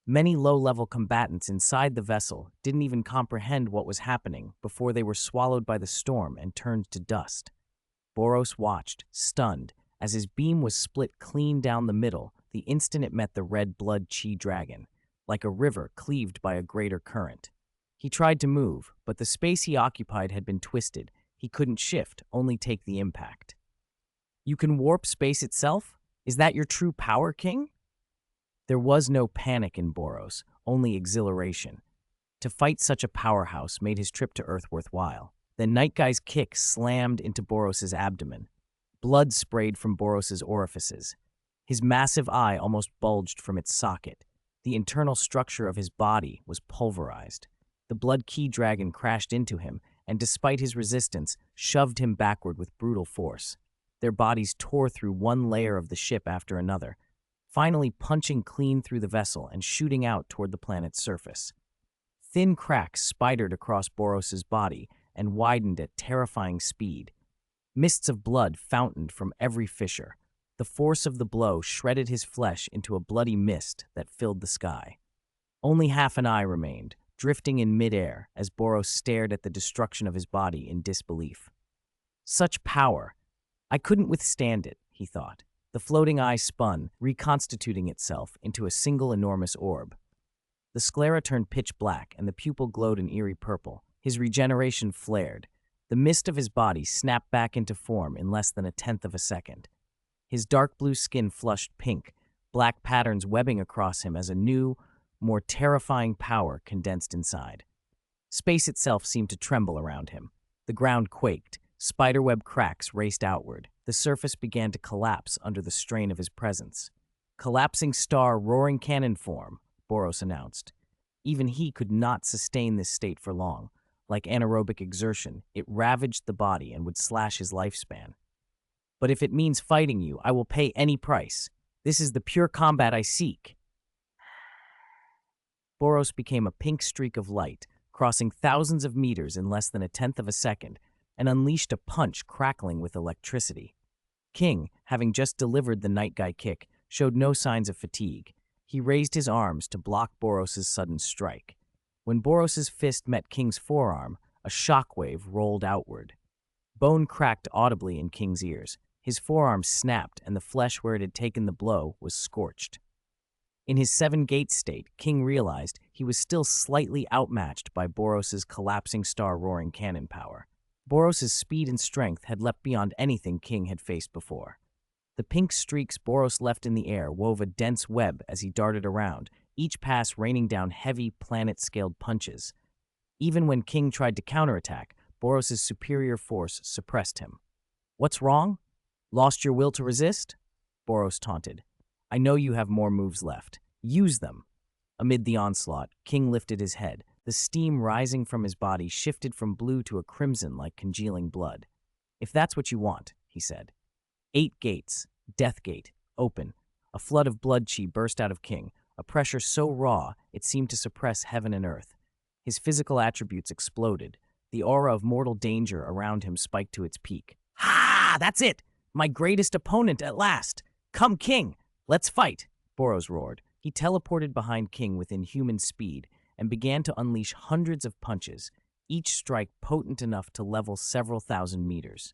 Many low-level combatants inside the vessel didn't even comprehend what was happening before they were swallowed by the storm and turned to dust. Boros watched, stunned, as his beam was split clean down the middle the instant it met the red blood chi dragon, like a river cleaved by a greater current. He tried to move, but the space he occupied had been twisted. He couldn't shift, only take the impact. You can warp space itself? Is that your true power, King? There was no panic in Boros, only exhilaration. To fight such a powerhouse made his trip to Earth worthwhile. Then Night Guy's kick slammed into Boros's abdomen. Blood sprayed from Boros's orifices. His massive eye almost bulged from its socket. The internal structure of his body was pulverized. The blood key dragon crashed into him, and despite his resistance, shoved him backward with brutal force. Their bodies tore through one layer of the ship after another, finally punching clean through the vessel and shooting out toward the planet's surface. Thin cracks spidered across Boros's body and widened at terrifying speed. Mists of blood fountained from every fissure. The force of the blow shredded his flesh into a bloody mist that filled the sky. Only half an eye remained, drifting in midair as Boros stared at the destruction of his body in disbelief. Such power! I couldn't withstand it, he thought. The floating eye spun, reconstituting itself into a single enormous orb. The sclera turned pitch black, and the pupil glowed an eerie purple. His regeneration flared. The mist of his body snapped back into form in less than 1/10 of a second. His dark blue skin flushed pink, black patterns webbing across him as a new, more terrifying power condensed inside. Space itself seemed to tremble around him. The ground quaked. Spiderweb cracks raced outward. The surface began to collapse under the strain of his presence. Collapsing star roaring cannon form, Boros announced. Even he could not sustain this state for long. Like anaerobic exertion, it ravaged the body and would slash his lifespan. But if it means fighting you, I will pay any price. This is the pure combat I seek. Boros became a pink streak of light, crossing thousands of meters in less than a tenth of a second, and unleashed a punch crackling with electricity. King, having just delivered the night guy kick, showed no signs of fatigue. He raised his arms to block Boros's sudden strike. When Boros's fist met King's forearm, a shockwave rolled outward. Bone cracked audibly in King's ears. His forearm snapped, and the flesh where it had taken the blow was scorched. In his seven-gate state, King realized he was still slightly outmatched by Boros's collapsing star roaring cannon power. Boros's speed and strength had leapt beyond anything King had faced before. The pink streaks Boros left in the air wove a dense web as he darted around, each pass raining down heavy, planet-scaled punches. Even when King tried to counterattack, Boros's superior force suppressed him. "What's wrong? Lost your will to resist?" Boros taunted. "I know you have more moves left. Use them." Amid the onslaught, King lifted his head. The steam rising from his body shifted from blue to a crimson like congealing blood. "If that's what you want," he said. 8 gates, Death Gate, open. A flood of blood chi burst out of King, a pressure so raw it seemed to suppress heaven and earth. His physical attributes exploded. The aura of mortal danger around him spiked to its peak. "Ha! That's it! My greatest opponent at last! Come, King! Let's fight!" Boros roared. He teleported behind King with inhuman speed and began to unleash hundreds of punches, each strike potent enough to level several thousand meters.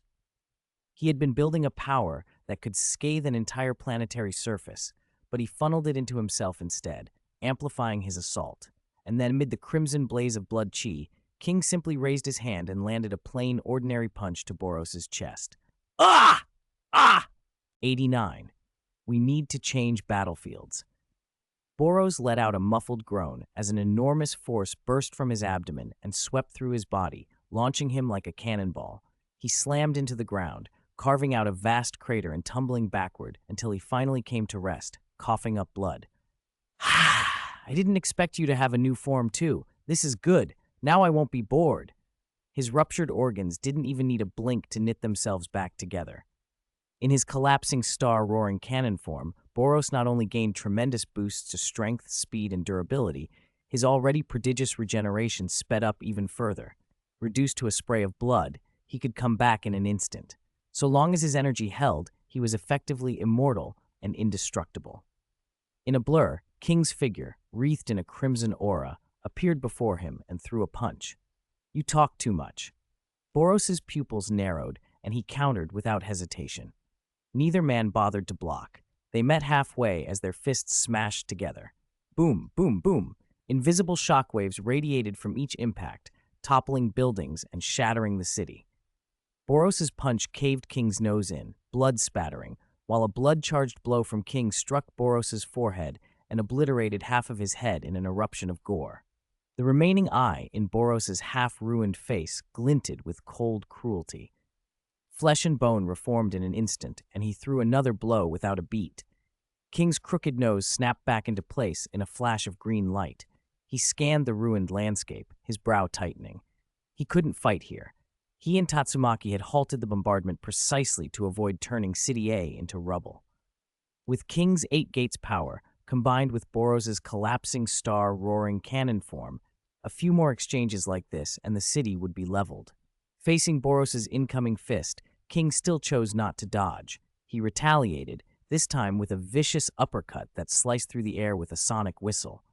He had been building a power that could scathe an entire planetary surface, but he funneled it into himself instead, amplifying his assault. And then, amid the crimson blaze of blood chi, King simply raised his hand and landed a plain, ordinary punch to Boros's chest. "Ah! Ah!" 89. We need to change battlefields. Boros let out a muffled groan as an enormous force burst from his abdomen and swept through his body, launching him like a cannonball. He slammed into the ground, carving out a vast crater and tumbling backward until he finally came to rest, coughing up blood. "I didn't expect you to have a new form, too. This is good. Now I won't be bored." His ruptured organs didn't even need a blink to knit themselves back together. In his collapsing star roaring cannon form, Boros not only gained tremendous boosts to strength, speed, and durability, his already prodigious regeneration sped up even further. Reduced to a spray of blood, he could come back in an instant. So long as his energy held, he was effectively immortal and indestructible. In a blur, King's figure, wreathed in a crimson aura, appeared before him and threw a punch. "You talk too much." Boros's pupils narrowed, and he countered without hesitation. Neither man bothered to block. They met halfway as their fists smashed together. Boom, boom, boom. Invisible shockwaves radiated from each impact, toppling buildings and shattering the city. Boros's punch caved King's nose in, blood spattering, while a blood-charged blow from King struck Boros's forehead and obliterated half of his head in an eruption of gore. The remaining eye in Boros's half-ruined face glinted with cold cruelty. Flesh and bone reformed in an instant, and he threw another blow without a beat. King's crooked nose snapped back into place in a flash of green light. He scanned the ruined landscape, his brow tightening. He couldn't fight here. He and Tatsumaki had halted the bombardment precisely to avoid turning City A into rubble. With King's 8 gates power, combined with Boros's collapsing star roaring cannon form, a few more exchanges like this and the city would be leveled. Facing Boros's incoming fist, King still chose not to dodge. He retaliated, this time with a vicious uppercut that sliced through the air with a sonic whistle.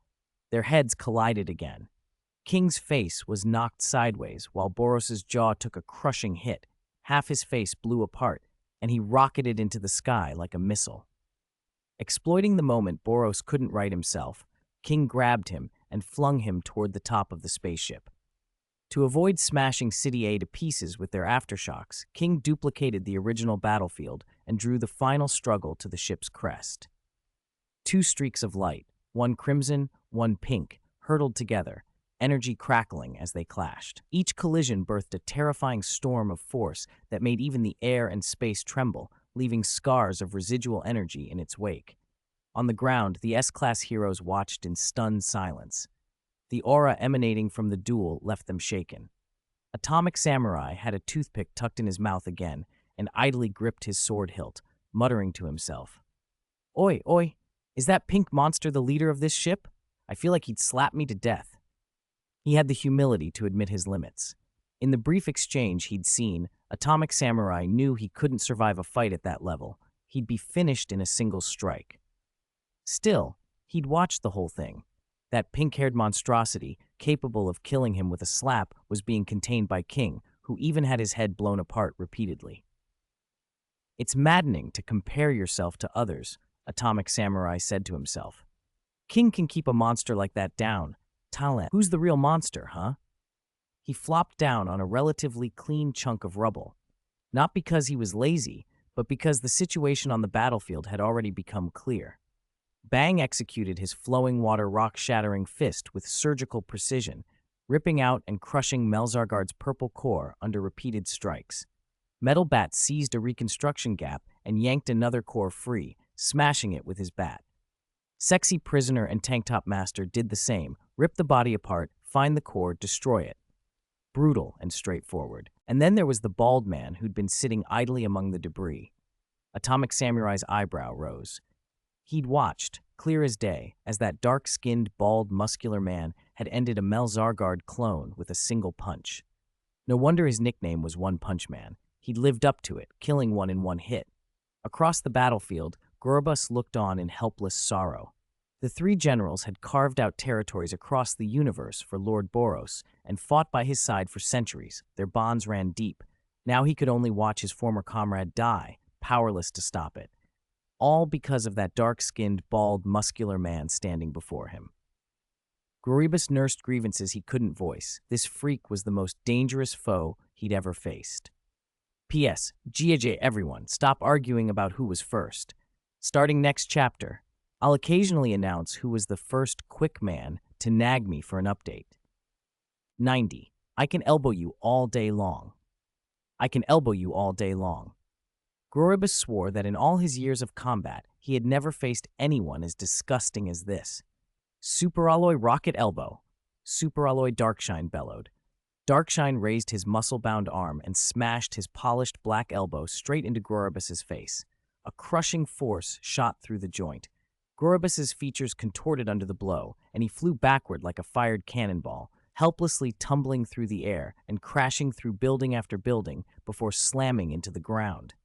Their heads collided again. King's face was knocked sideways while Boros's jaw took a crushing hit. Half his face blew apart, and he rocketed into the sky like a missile. Exploiting the moment Boros couldn't right himself, King grabbed him and flung him toward the top of the spaceship. To avoid smashing City A to pieces with their aftershocks, King duplicated the original battlefield and drew the final struggle to the ship's crest. 2 streaks of light, one crimson, one pink, hurtled together, energy crackling as they clashed. Each collision birthed a terrifying storm of force that made even the air and space tremble, leaving scars of residual energy in its wake. On the ground, the S-class heroes watched in stunned silence. The aura emanating from the duel left them shaken. Atomic Samurai had a toothpick tucked in his mouth again and idly gripped his sword hilt, muttering to himself. Oi, oi, is that pink monster the leader of this ship? I feel like he'd slap me to death. He had the humility to admit his limits. In the brief exchange he'd seen, Atomic Samurai knew he couldn't survive a fight at that level. He'd be finished in a single strike. Still, he'd watched the whole thing. That pink-haired monstrosity, capable of killing him with a slap, was being contained by King, who even had his head blown apart repeatedly. It's maddening to compare yourself to others, Atomic Samurai said to himself. King can keep a monster like that down. Talent. Who's the real monster, huh? He flopped down on a relatively clean chunk of rubble. Not because he was lazy, but because the situation on the battlefield had already become clear. Bang executed his flowing water rock-shattering fist with surgical precision, ripping out and crushing Melzargard's purple core under repeated strikes. Metal Bat seized a reconstruction gap and yanked another core free, smashing it with his bat. Sexy Prisoner and Tank Top Master did the same, rip the body apart, find the core, destroy it. Brutal and straightforward. And then there was the bald man who'd been sitting idly among the debris. Atomic Samurai's eyebrow rose. He'd watched, clear as day, as that dark-skinned, bald, muscular man had ended a Melzargard clone with a single punch. No wonder his nickname was One Punch Man. He'd lived up to it, killing one in one hit. Across the battlefield, Gorobus looked on in helpless sorrow. The three generals had carved out territories across the universe for Lord Boros and fought by his side for centuries. Their bonds ran deep. Now he could only watch his former comrade die, powerless to stop it. All because of that dark-skinned, bald, muscular man standing before him. Gorobus nursed grievances he couldn't voice. This freak was the most dangerous foe he'd ever faced. P.S. GJ everyone, stop arguing about who was first. Starting next chapter, I'll occasionally announce who was the first quick man to nag me for an update. 90. I can elbow you all day long. I can elbow you all day long. Gorobus swore that in all his years of combat, he had never faced anyone as disgusting as this. Superalloy Rocket Elbow. Superalloy Darkshine bellowed. Darkshine raised his muscle-bound arm and smashed his polished black elbow straight into Gorobus's face. A crushing force shot through the joint. Gorobus's features contorted under the blow, and he flew backward like a fired cannonball, helplessly tumbling through the air and crashing through building after building before slamming into the ground.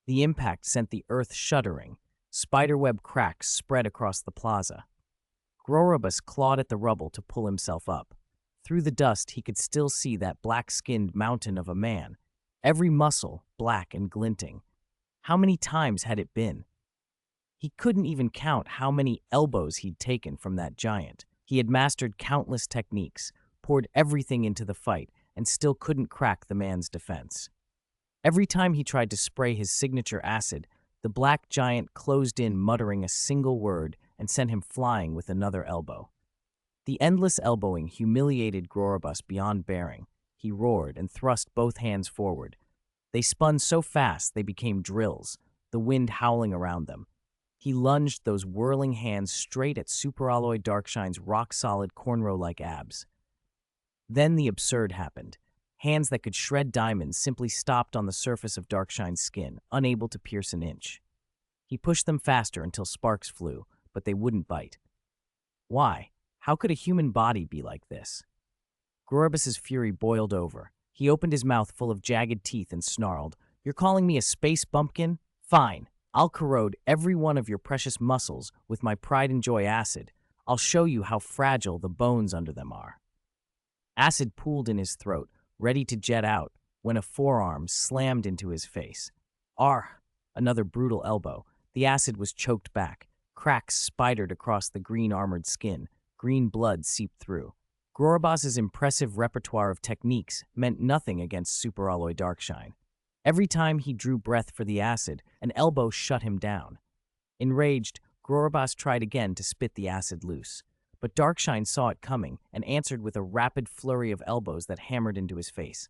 The impact sent the earth shuddering. Spiderweb cracks spread across the plaza. Gorobus clawed at the rubble to pull himself up. Through the dust, he could still see that black-skinned mountain of a man, every muscle black and glinting. How many times had it been? He couldn't even count how many elbows he'd taken from that giant. He had mastered countless techniques, poured everything into the fight, and still couldn't crack the man's defense. Every time he tried to spray his signature acid, the black giant closed in, muttering a single word, and sent him flying with another elbow. The endless elbowing humiliated Gorobus beyond bearing. He roared and thrust both hands forward. They spun so fast they became drills, the wind howling around them. He lunged those whirling hands straight at Superalloy Darkshine's rock-solid cornrow-like abs. Then the absurd happened. Hands that could shred diamonds simply stopped on the surface of Darkshine's skin, unable to pierce an inch. He pushed them faster until sparks flew, but they wouldn't bite. Why? How could a human body be like this? Gorobus's fury boiled over. He opened his mouth full of jagged teeth and snarled, "You're calling me a space bumpkin? Fine. I'll corrode every one of your precious muscles with my pride and joy acid. I'll show you how fragile the bones under them are." Acid pooled in his throat, ready to jet out, when a forearm slammed into his face. Argh! Another brutal elbow. The acid was choked back. Cracks spidered across the green-armored skin. Green blood seeped through. Gorobus's impressive repertoire of techniques meant nothing against Superalloy Darkshine. Every time he drew breath for the acid, an elbow shut him down. Enraged, Gorobus tried again to spit the acid loose. But Darkshine saw it coming and answered with a rapid flurry of elbows that hammered into his face.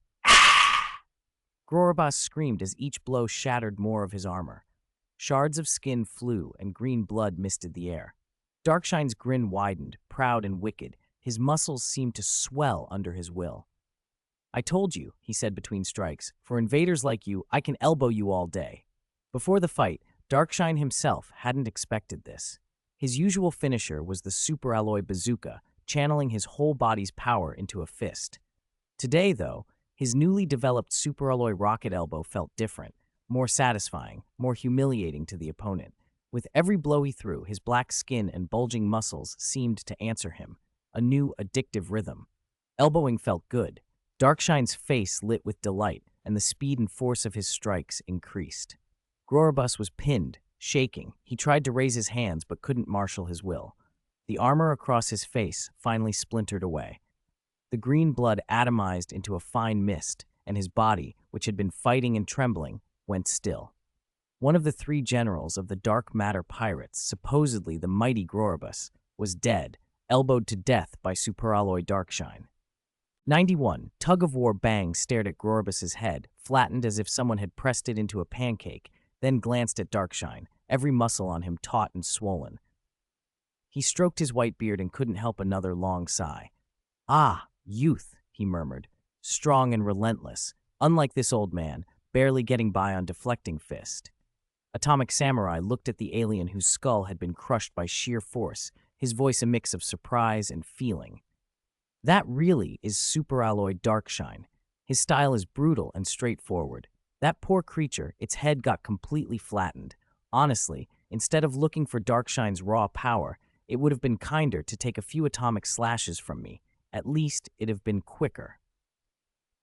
Gorobus screamed as each blow shattered more of his armor. Shards of skin flew and green blood misted the air. Darkshine's grin widened, proud and wicked. His muscles seemed to swell under his will. "I told you," he said between strikes, "for invaders like you, I can elbow you all day." Before the fight, Darkshine himself hadn't expected this. His usual finisher was the superalloy bazooka, channeling his whole body's power into a fist. Today, though, his newly developed superalloy rocket elbow felt different, more satisfying, more humiliating to the opponent. With every blow he threw, his black skin and bulging muscles seemed to answer him, a new addictive rhythm. Elbowing felt good. Darkshine's face lit with delight, and the speed and force of his strikes increased. Grorobus was pinned, shaking. He tried to raise his hands but couldn't marshal his will. The armor across his face finally splintered away. The green blood atomized into a fine mist, and his body, which had been fighting and trembling, went still. One of the three generals of the dark matter pirates, supposedly the mighty Grorobus, was dead, elbowed to death by superalloy Darkshine. 91. Tug-of-war Bang stared at Grorobus's head, flattened as if someone had pressed it into a pancake, then glanced at Darkshine, every muscle on him taut and swollen. He stroked his white beard and couldn't help another long sigh. "Ah, youth," he murmured, "strong and relentless, unlike this old man, barely getting by on deflecting fist." Atomic Samurai looked at the alien whose skull had been crushed by sheer force, his voice a mix of surprise and feeling. "That really is superalloy Darkshine. His style is brutal and straightforward. That poor creature, its head got completely flattened. Honestly, instead of looking for Darkshine's raw power, it would have been kinder to take a few atomic slashes from me. At least it'd have been quicker."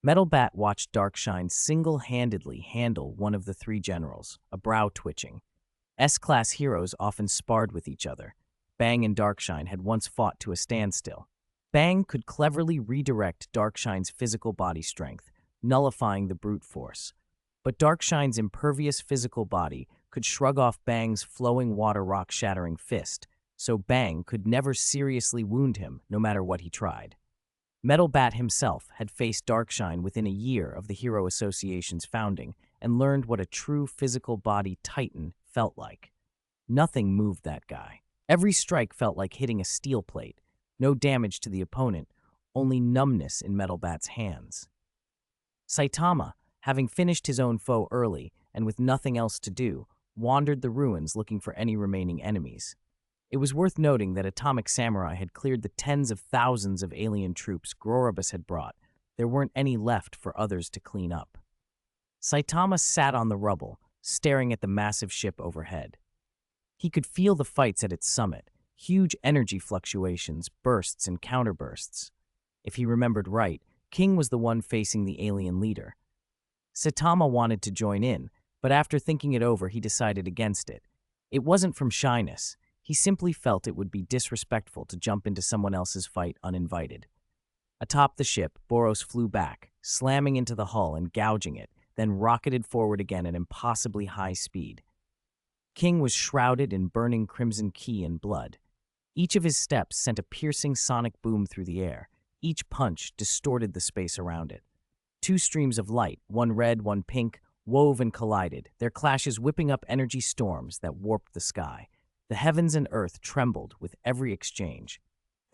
Metal Bat watched Darkshine single-handedly handle one of the three generals, a brow twitching. S-class heroes often sparred with each other. Bang and Darkshine had once fought to a standstill. Bang could cleverly redirect Darkshine's physical body strength, nullifying the brute force. But Darkshine's impervious physical body could shrug off Bang's flowing water rock-shattering fist, so Bang could never seriously wound him no matter what he tried. Metal Bat himself had faced Darkshine within a year of the Hero Association's founding and learned what a true physical body titan felt like. Nothing moved that guy. Every strike felt like hitting a steel plate. No damage to the opponent, only numbness in Metal Bat's hands. Saitama, having finished his own foe early and with nothing else to do, wandered the ruins looking for any remaining enemies. It was worth noting that Atomic Samurai had cleared the tens of thousands of alien troops Grorobus had brought. There weren't any left for others to clean up. Saitama sat on the rubble, staring at the massive ship overhead. He could feel the fights at its summit, huge energy fluctuations, bursts and counterbursts. If he remembered right, King was the one facing the alien leader. Saitama wanted to join in, but after thinking it over, he decided against it. It wasn't from shyness. He simply felt it would be disrespectful to jump into someone else's fight uninvited. Atop the ship, Boros flew back, slamming into the hull and gouging it, then rocketed forward again at impossibly high speed. King was shrouded in burning crimson ki and blood. Each of his steps sent a piercing sonic boom through the air. Each punch distorted the space around it. Two streams of light, one red, one pink, wove and collided, their clashes whipping up energy storms that warped the sky. The heavens and earth trembled with every exchange.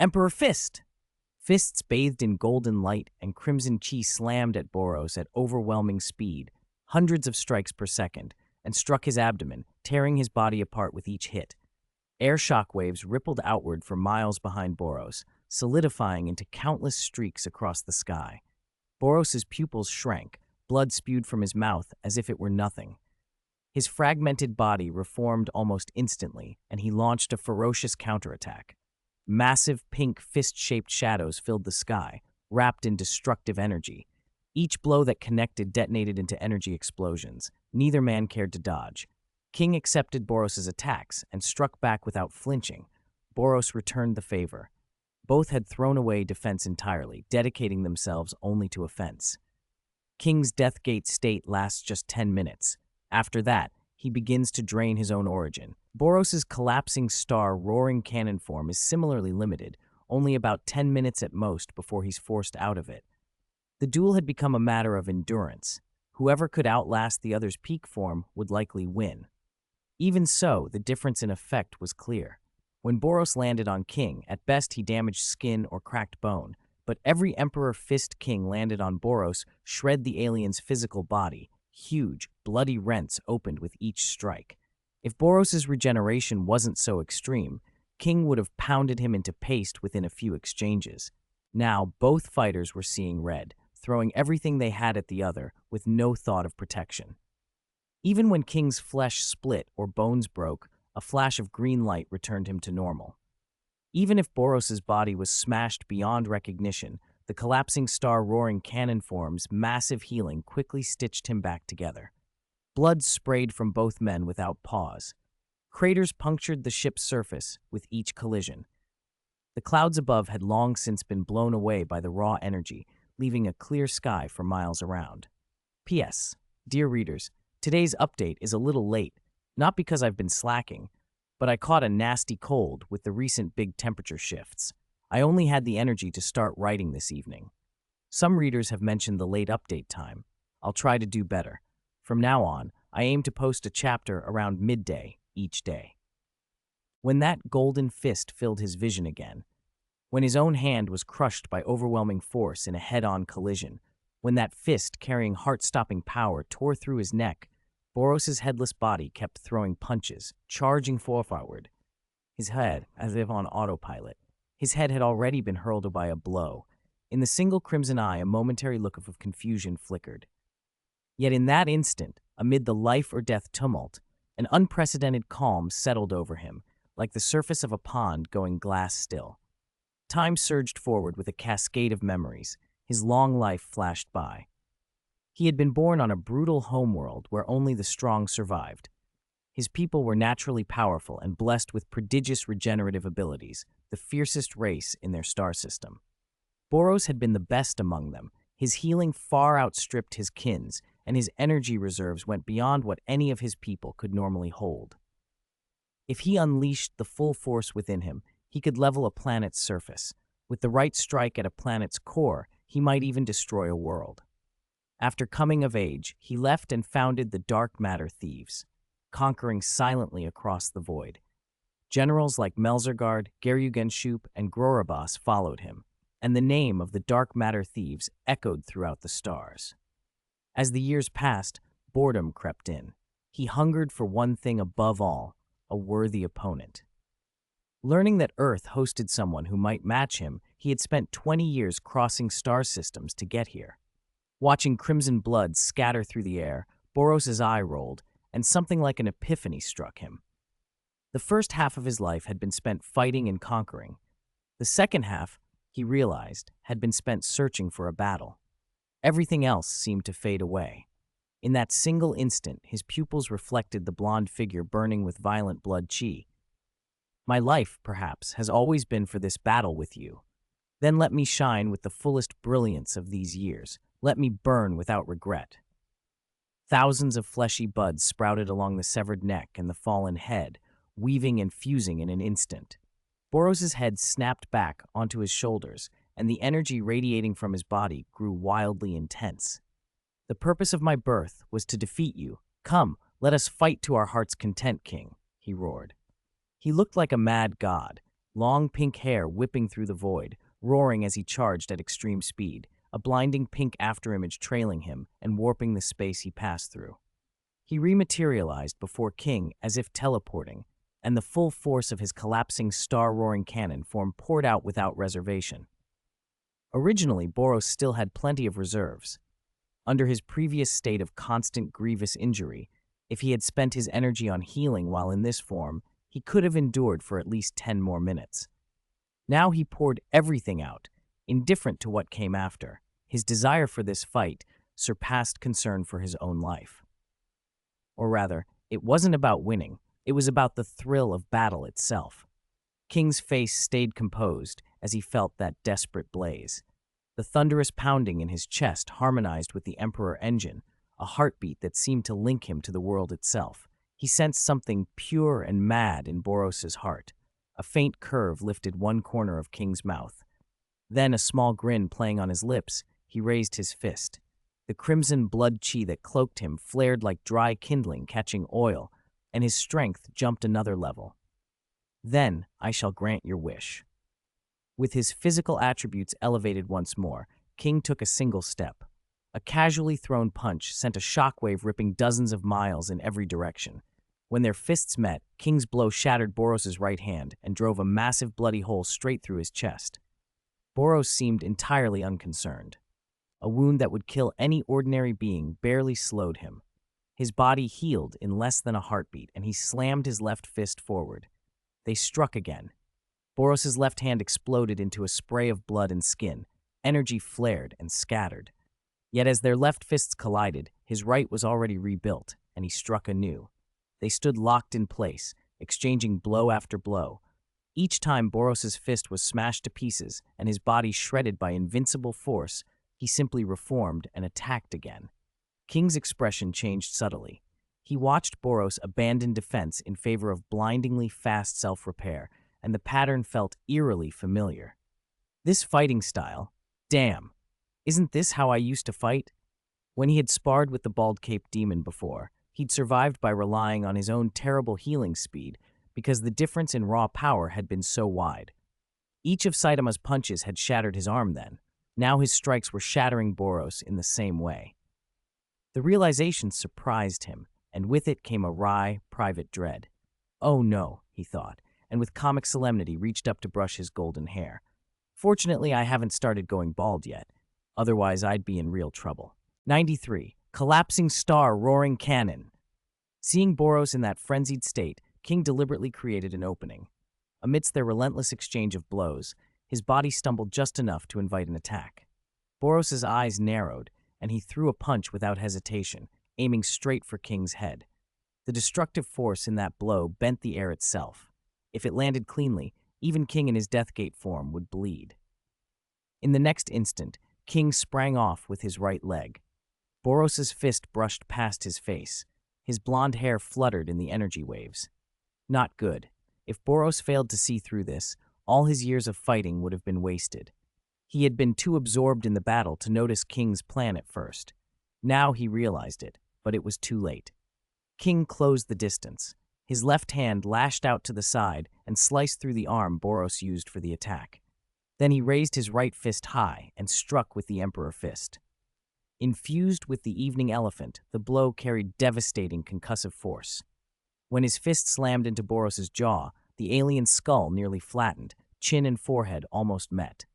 "Emperor Fist!" Fists bathed in golden light and crimson chi slammed at Boros at overwhelming speed, hundreds of strikes per second, and struck his abdomen, tearing his body apart with each hit. Air shockwaves rippled outward for miles behind Boros, solidifying into countless streaks across the sky. Boros's pupils shrank, blood spewed from his mouth as if it were nothing. His fragmented body reformed almost instantly, and he launched a ferocious counterattack. Massive pink fist-shaped shadows filled the sky, wrapped in destructive energy. Each blow that connected detonated into energy explosions. Neither man cared to dodge. King accepted Boros's attacks and struck back without flinching. Boros returned the favor. Both had thrown away defense entirely, dedicating themselves only to offense. King's Deathgate state lasts just 10 minutes. After that, he begins to drain his own origin. Boros's collapsing star roaring cannon form is similarly limited, only about 10 minutes at most before he's forced out of it. The duel had become a matter of endurance. Whoever could outlast the other's peak form would likely win. Even so, the difference in effect was clear. When Boros landed on King, at best he damaged skin or cracked bone, but every Emperor Fist King landed on Boros shred the alien's physical body. Huge, bloody rents opened with each strike. If Boros's regeneration wasn't so extreme, King would have pounded him into paste within a few exchanges. Now, both fighters were seeing red, throwing everything they had at the other with no thought of protection. Even when King's flesh split or bones broke, a flash of green light returned him to normal. Even if Boros's body was smashed beyond recognition, the collapsing star roaring cannon form's massive healing quickly stitched him back together. Blood sprayed from both men without pause. Craters punctured the ship's surface with each collision. The clouds above had long since been blown away by the raw energy, leaving a clear sky for miles around. P.S. Dear readers, today's update is a little late, not because I've been slacking, but I caught a nasty cold with the recent big temperature shifts. I only had the energy to start writing this evening. Some readers have mentioned the late update time. I'll try to do better. From now on, I aim to post a chapter around midday each day. When that golden fist filled his vision again, when his own hand was crushed by overwhelming force in a head-on collision, when that fist carrying heart-stopping power tore through his neck, Boros's headless body kept throwing punches, charging forward. His head, as if on autopilot. His head had already been hurled by a blow. In the single crimson eye, a momentary look of confusion flickered. Yet in that instant, amid the life-or-death tumult, an unprecedented calm settled over him, like the surface of a pond going glass still. Time surged forward with a cascade of memories. His long life flashed by. He had been born on a brutal homeworld where only the strong survived. His people were naturally powerful and blessed with prodigious regenerative abilities, the fiercest race in their star system. Boros had been the best among them. His healing far outstripped his kin's, and his energy reserves went beyond what any of his people could normally hold. If he unleashed the full force within him, he could level a planet's surface. With the right strike at a planet's core, he might even destroy a world. After coming of age, he left and founded the Dark Matter Thieves, conquering silently across the void. Generals like Melzergard, Geryugenshub, and Grorabas followed him, and the name of the Dark Matter Thieves echoed throughout the stars. As the years passed, boredom crept in. He hungered for one thing above all, a worthy opponent. Learning that Earth hosted someone who might match him, he had spent 20 years crossing star systems to get here. Watching crimson blood scatter through the air, Boros's eye rolled, and something like an epiphany struck him. The first half of his life had been spent fighting and conquering. The second half, he realized, had been spent searching for a battle. Everything else seemed to fade away. In that single instant, his pupils reflected the blonde figure burning with violent blood chi. My life, perhaps, has always been for this battle with you. Then let me shine with the fullest brilliance of these years. Let me burn without regret. Thousands of fleshy buds sprouted along the severed neck and the fallen head, weaving and fusing in an instant. Boros's head snapped back onto his shoulders, and the energy radiating from his body grew wildly intense. The purpose of my birth was to defeat you. Come, let us fight to our heart's content, King, he roared. He looked like a mad god, long pink hair whipping through the void, roaring as he charged at extreme speed, a blinding pink afterimage trailing him and warping the space he passed through. He rematerialized before King as if teleporting, and the full force of his collapsing star-roaring cannon form poured out without reservation. Originally, Boros still had plenty of reserves. Under his previous state of constant grievous injury, if he had spent his energy on healing while in this form, he could have endured for at least 10 more minutes. Now he poured everything out, indifferent to what came after. His desire for this fight surpassed concern for his own life. Or rather, it wasn't about winning, it was about the thrill of battle itself. King's face stayed composed as he felt that desperate blaze. The thunderous pounding in his chest harmonized with the Emperor engine, a heartbeat that seemed to link him to the world itself. He sensed something pure and mad in Boros's heart. A faint curve lifted one corner of King's mouth. Then, a small grin playing on his lips, he raised his fist. The crimson blood chi that cloaked him flared like dry kindling catching oil, and his strength jumped another level. Then I shall grant your wish. With his physical attributes elevated once more, King took a single step. A casually thrown punch sent a shockwave ripping dozens of miles in every direction. When their fists met, King's blow shattered Boros's right hand and drove a massive bloody hole straight through his chest. Boros seemed entirely unconcerned. A wound that would kill any ordinary being barely slowed him. His body healed in less than a heartbeat, and he slammed his left fist forward. They struck again. Boros's left hand exploded into a spray of blood and skin. Energy flared and scattered. Yet as their left fists collided, his right was already rebuilt, and he struck anew. They stood locked in place, exchanging blow after blow. Each time Boros's fist was smashed to pieces and his body shredded by invincible force, he simply reformed and attacked again. King's expression changed subtly. He watched Boros abandon defense in favor of blindingly fast self-repair, and the pattern felt eerily familiar. This fighting style, damn, isn't this how I used to fight? When he had sparred with the bald-caped demon before, he'd survived by relying on his own terrible healing speed because the difference in raw power had been so wide. Each of Saitama's punches had shattered his arm then. Now his strikes were shattering Boros in the same way. The realization surprised him, and with it came a wry, private dread. Oh no, he thought, and with comic solemnity reached up to brush his golden hair. Fortunately, I haven't started going bald yet. Otherwise, I'd be in real trouble. 93. Collapsing star roaring cannon. Seeing Boros in that frenzied state, King deliberately created an opening. Amidst their relentless exchange of blows, his body stumbled just enough to invite an attack. Boros's eyes narrowed, and he threw a punch without hesitation, aiming straight for King's head. The destructive force in that blow bent the air itself. If it landed cleanly, even King in his Deathgate form would bleed. In the next instant, King sprang off with his right leg. Boros's fist brushed past his face. His blonde hair fluttered in the energy waves. Not good. If Boros failed to see through this, all his years of fighting would have been wasted. He had been too absorbed in the battle to notice King's plan at first. Now he realized it, but it was too late. King closed the distance. His left hand lashed out to the side and sliced through the arm Boros used for the attack. Then he raised his right fist high and struck with the Emperor Fist. Infused with the Evening Elephant, the blow carried devastating concussive force. When his fist slammed into Boros's jaw, the alien's skull nearly flattened, chin and forehead almost met.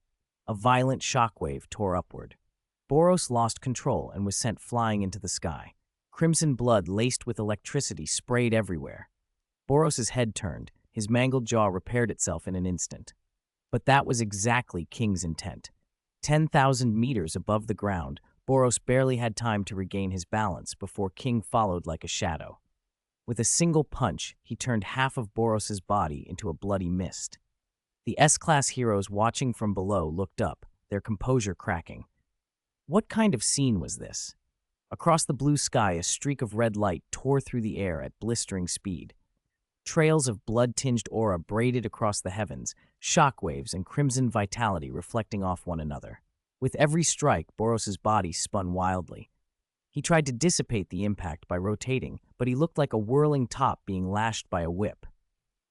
A violent shockwave tore upward. Boros lost control and was sent flying into the sky. Crimson blood laced with electricity sprayed everywhere. Boros's head turned, his mangled jaw repaired itself in an instant. But that was exactly King's intent. 10,000 meters above the ground, Boros barely had time to regain his balance before King followed like a shadow. With a single punch, he turned half of Boros's body into a bloody mist. The S-class heroes watching from below looked up, their composure cracking. What kind of scene was this? Across the blue sky, a streak of red light tore through the air at blistering speed. Trails of blood-tinged aura braided across the heavens, shockwaves and crimson vitality reflecting off one another. With every strike, Boros's body spun wildly. He tried to dissipate the impact by rotating, but he looked like a whirling top being lashed by a whip.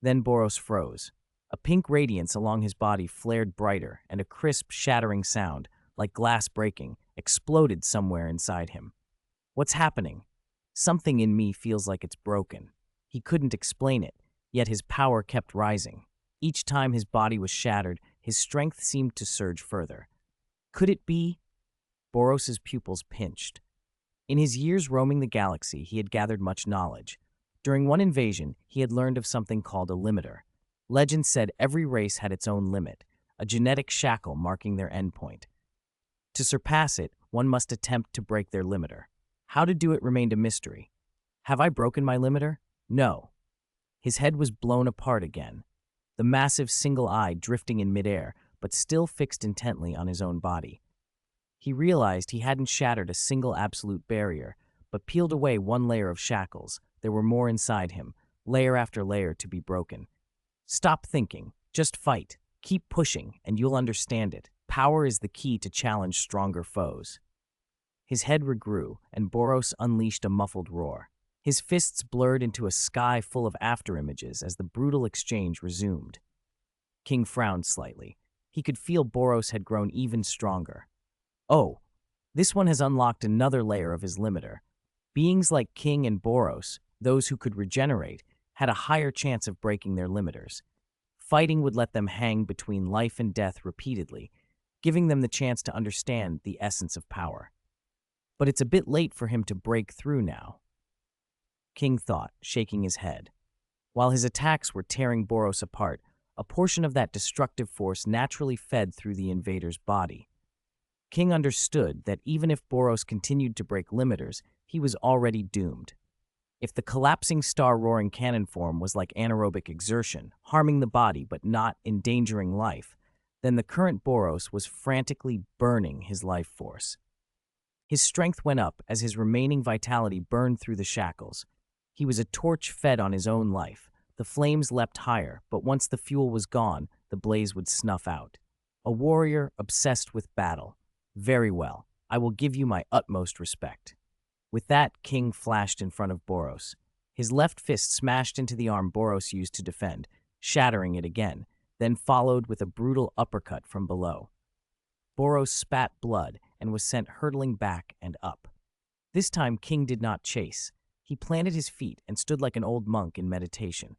Then Boros froze. A pink radiance along his body flared brighter, and a crisp, shattering sound, like glass breaking, exploded somewhere inside him. What's happening? Something in me feels like it's broken. He couldn't explain it, yet his power kept rising. Each time his body was shattered, his strength seemed to surge further. Could it be? Boros's pupils pinched. In his years roaming the galaxy, he had gathered much knowledge. During one invasion, he had learned of something called a limiter. Legend said every race had its own limit, a genetic shackle marking their endpoint. To surpass it, one must attempt to break their limiter. How to do it remained a mystery. Have I broken my limiter? No. His head was blown apart again, the massive single eye drifting in midair, but still fixed intently on his own body. He realized he hadn't shattered a single absolute barrier, but peeled away one layer of shackles. There were more inside him, layer after layer to be broken. Stop thinking. Just fight. Keep pushing, and you'll understand it. Power is the key to challenge stronger foes. His head regrew, and Boros unleashed a muffled roar. His fists blurred into a sky full of afterimages as the brutal exchange resumed. King frowned slightly. He could feel Boros had grown even stronger. Oh, this one has unlocked another layer of his limiter. Beings like King and Boros, those who could regenerate, had a higher chance of breaking their limiters. Fighting would let them hang between life and death repeatedly, giving them the chance to understand the essence of power. But it's a bit late for him to break through now, King thought, shaking his head. While his attacks were tearing Boros apart, a portion of that destructive force naturally fed through the invader's body. King understood that even if Boros continued to break limiters, he was already doomed. If the collapsing star roaring cannon form was like anaerobic exertion, harming the body but not endangering life, then the current Boros was frantically burning his life force. His strength went up as his remaining vitality burned through the shackles. He was a torch fed on his own life. The flames leapt higher, but once the fuel was gone, the blaze would snuff out. A warrior obsessed with battle. Very well, I will give you my utmost respect. With that, King flashed in front of Boros. His left fist smashed into the arm Boros used to defend, shattering it again, then followed with a brutal uppercut from below. Boros spat blood and was sent hurtling back and up. This time, King did not chase. He planted his feet and stood like an old monk in meditation.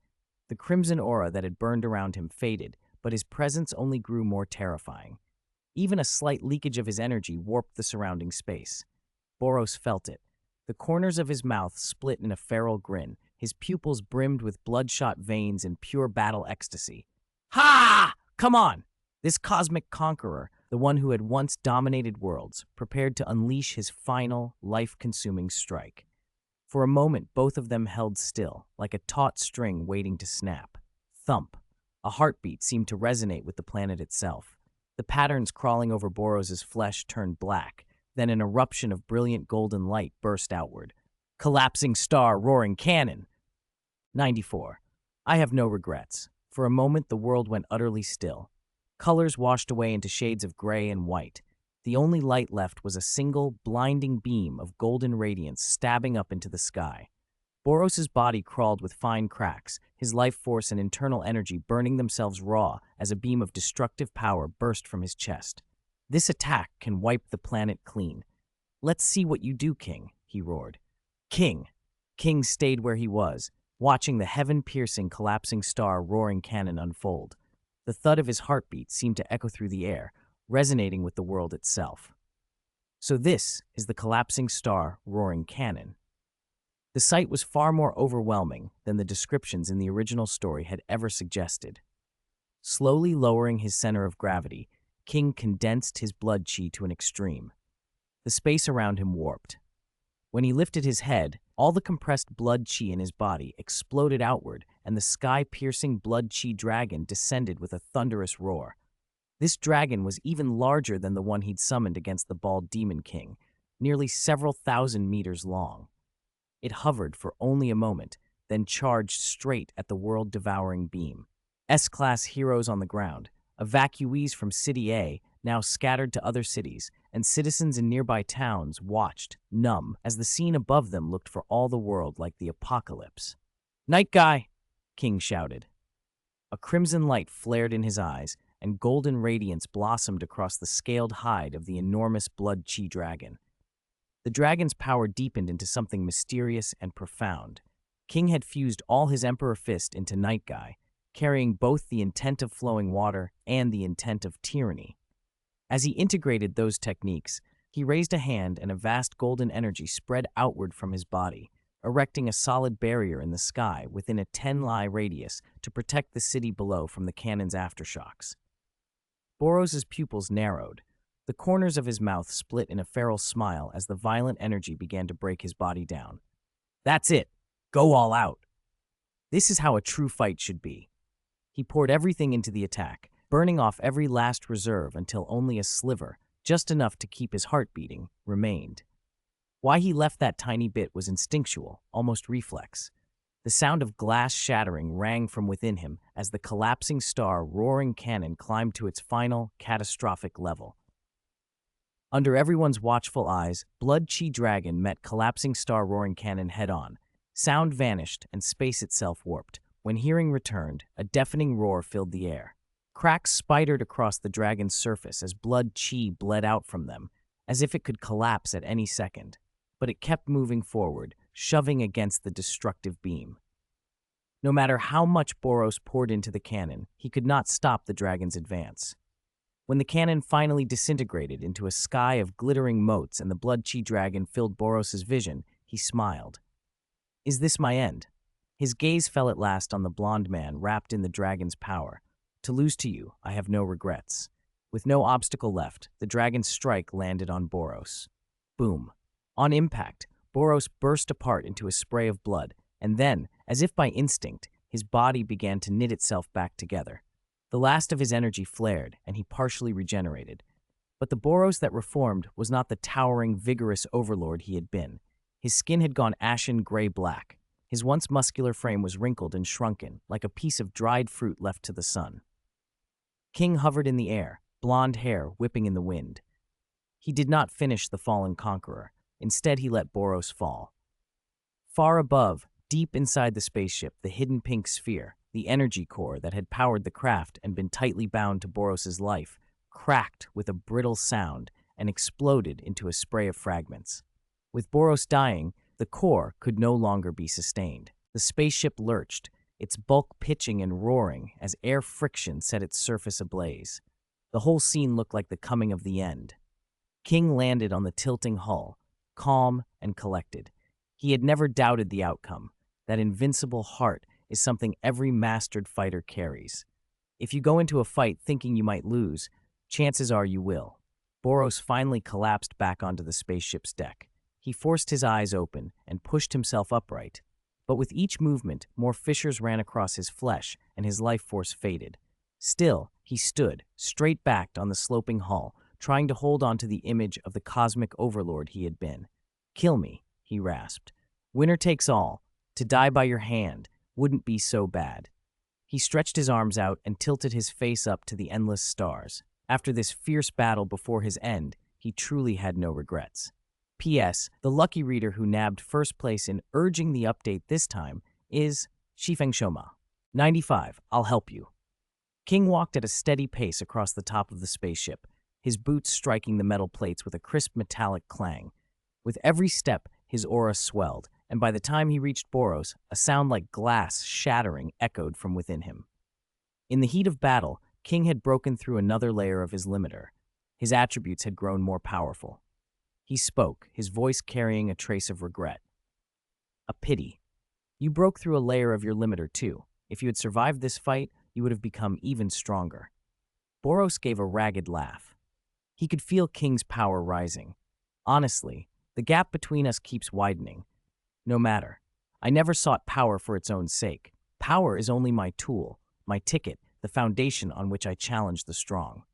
The crimson aura that had burned around him faded, but his presence only grew more terrifying. Even a slight leakage of his energy warped the surrounding space. Boros felt it. The corners of his mouth split in a feral grin, his pupils brimmed with bloodshot veins in pure battle ecstasy. Ha! Come on! This cosmic conqueror, the one who had once dominated worlds, prepared to unleash his final, life-consuming strike. For a moment, both of them held still, like a taut string waiting to snap. Thump. A heartbeat seemed to resonate with the planet itself. The patterns crawling over Boros's flesh turned black. Then an eruption of brilliant golden light burst outward. Collapsing star, roaring cannon! 94. I have no regrets. For a moment, the world went utterly still. Colors washed away into shades of gray and white. The only light left was a single, blinding beam of golden radiance stabbing up into the sky. Boros's body crawled with fine cracks, his life force and internal energy burning themselves raw as a beam of destructive power burst from his chest. This attack can wipe the planet clean. Let's see what you do, King, he roared. King! King stayed where he was, watching the heaven-piercing collapsing star roaring cannon unfold. The thud of his heartbeat seemed to echo through the air, resonating with the world itself. So this is the collapsing star roaring cannon. The sight was far more overwhelming than the descriptions in the original story had ever suggested. Slowly lowering his center of gravity, King condensed his blood chi to an extreme. The space around him warped. When he lifted his head, all the compressed blood chi in his body exploded outward, and the sky-piercing blood chi dragon descended with a thunderous roar. This dragon was even larger than the one he'd summoned against the bald demon king, nearly several thousand meters long. It hovered for only a moment, then charged straight at the world-devouring beam. S-class heroes on the ground, evacuees from City A, now scattered to other cities, and citizens in nearby towns watched, numb, as the scene above them looked for all the world like the apocalypse. "Night Guy!" King shouted. A crimson light flared in his eyes, and golden radiance blossomed across the scaled hide of the enormous blood chi dragon. The dragon's power deepened into something mysterious and profound. King had fused all his Emperor Fist into Night Guy, carrying both the intent of flowing water and the intent of tyranny. As he integrated those techniques, he raised a hand and a vast golden energy spread outward from his body, erecting a solid barrier in the sky within a 10-li radius to protect the city below from the cannon's aftershocks. Boros's pupils narrowed. The corners of his mouth split in a feral smile as the violent energy began to break his body down. That's it. Go all out. This is how a true fight should be. He poured everything into the attack, burning off every last reserve until only a sliver, just enough to keep his heart beating, remained. Why he left that tiny bit was instinctual, almost reflex. The sound of glass shattering rang from within him as the collapsing star roaring cannon climbed to its final, catastrophic level. Under everyone's watchful eyes, Blood Chi Dragon met collapsing star roaring cannon head-on. Sound vanished and space itself warped. When hearing returned, a deafening roar filled the air. Cracks spidered across the dragon's surface as blood chi bled out from them, as if it could collapse at any second. But it kept moving forward, shoving against the destructive beam. No matter how much Boros poured into the cannon, he could not stop the dragon's advance. When the cannon finally disintegrated into a sky of glittering motes and the blood chi dragon filled Boros's vision, he smiled. Is this my end? His gaze fell at last on the blond man wrapped in the dragon's power. To lose to you, I have no regrets. With no obstacle left, the dragon's strike landed on Boros. Boom. On impact, Boros burst apart into a spray of blood, and then, as if by instinct, his body began to knit itself back together. The last of his energy flared, and he partially regenerated. But the Boros that reformed was not the towering, vigorous overlord he had been. His skin had gone ashen gray-black. His once muscular frame was wrinkled and shrunken, like a piece of dried fruit left to the sun. King hovered in the air, blonde hair whipping in the wind. He did not finish the fallen conqueror. Instead, he let Boros fall. Far above, deep inside the spaceship, the hidden pink sphere, the energy core that had powered the craft and been tightly bound to Boros's life, cracked with a brittle sound and exploded into a spray of fragments. With Boros dying, the core could no longer be sustained. The spaceship lurched, its bulk pitching and roaring as air friction set its surface ablaze. The whole scene looked like the coming of the end. King landed on the tilting hull, calm and collected. He had never doubted the outcome. That invincible heart is something every mastered fighter carries. If you go into a fight thinking you might lose, chances are you will. Boros finally collapsed back onto the spaceship's deck. He forced his eyes open and pushed himself upright. But with each movement, more fissures ran across his flesh and his life force faded. Still, he stood, straight-backed on the sloping hull, trying to hold on to the image of the cosmic overlord he had been. "Kill me," he rasped. "Winner takes all. To die by your hand wouldn't be so bad." He stretched his arms out and tilted his face up to the endless stars. After this fierce battle before his end, he truly had no regrets. P.S. The lucky reader who nabbed first place in urging the update this time is Shifeng Shoma. 95. I'll help you. King walked at a steady pace across the top of the spaceship, his boots striking the metal plates with a crisp metallic clang. With every step, his aura swelled, and by the time he reached Boros, a sound like glass shattering echoed from within him. In the heat of battle, King had broken through another layer of his limiter. His attributes had grown more powerful. He spoke, his voice carrying a trace of regret. "A pity. You broke through a layer of your limiter too. If you had survived this fight, you would have become even stronger." Boros gave a ragged laugh. He could feel King's power rising. "Honestly, the gap between us keeps widening. No matter. I never sought power for its own sake. Power is only my tool, my ticket, the foundation on which I challenge the strong.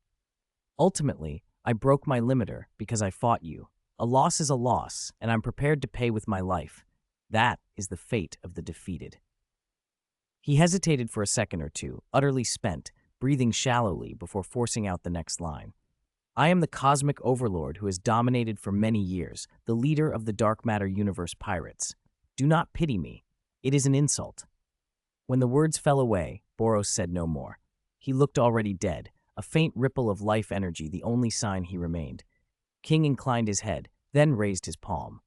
Ultimately, I broke my limiter because I fought you. A loss is a loss, and I'm prepared to pay with my life. That is the fate of the defeated." He hesitated for a second or two, utterly spent, breathing shallowly before forcing out the next line. "I am the cosmic overlord who has dominated for many years, the leader of the dark matter universe pirates. Do not pity me. It is an insult." When the words fell away, Boros said no more. He looked already dead, a faint ripple of life energy the only sign he remained. King inclined his head, then raised his palm.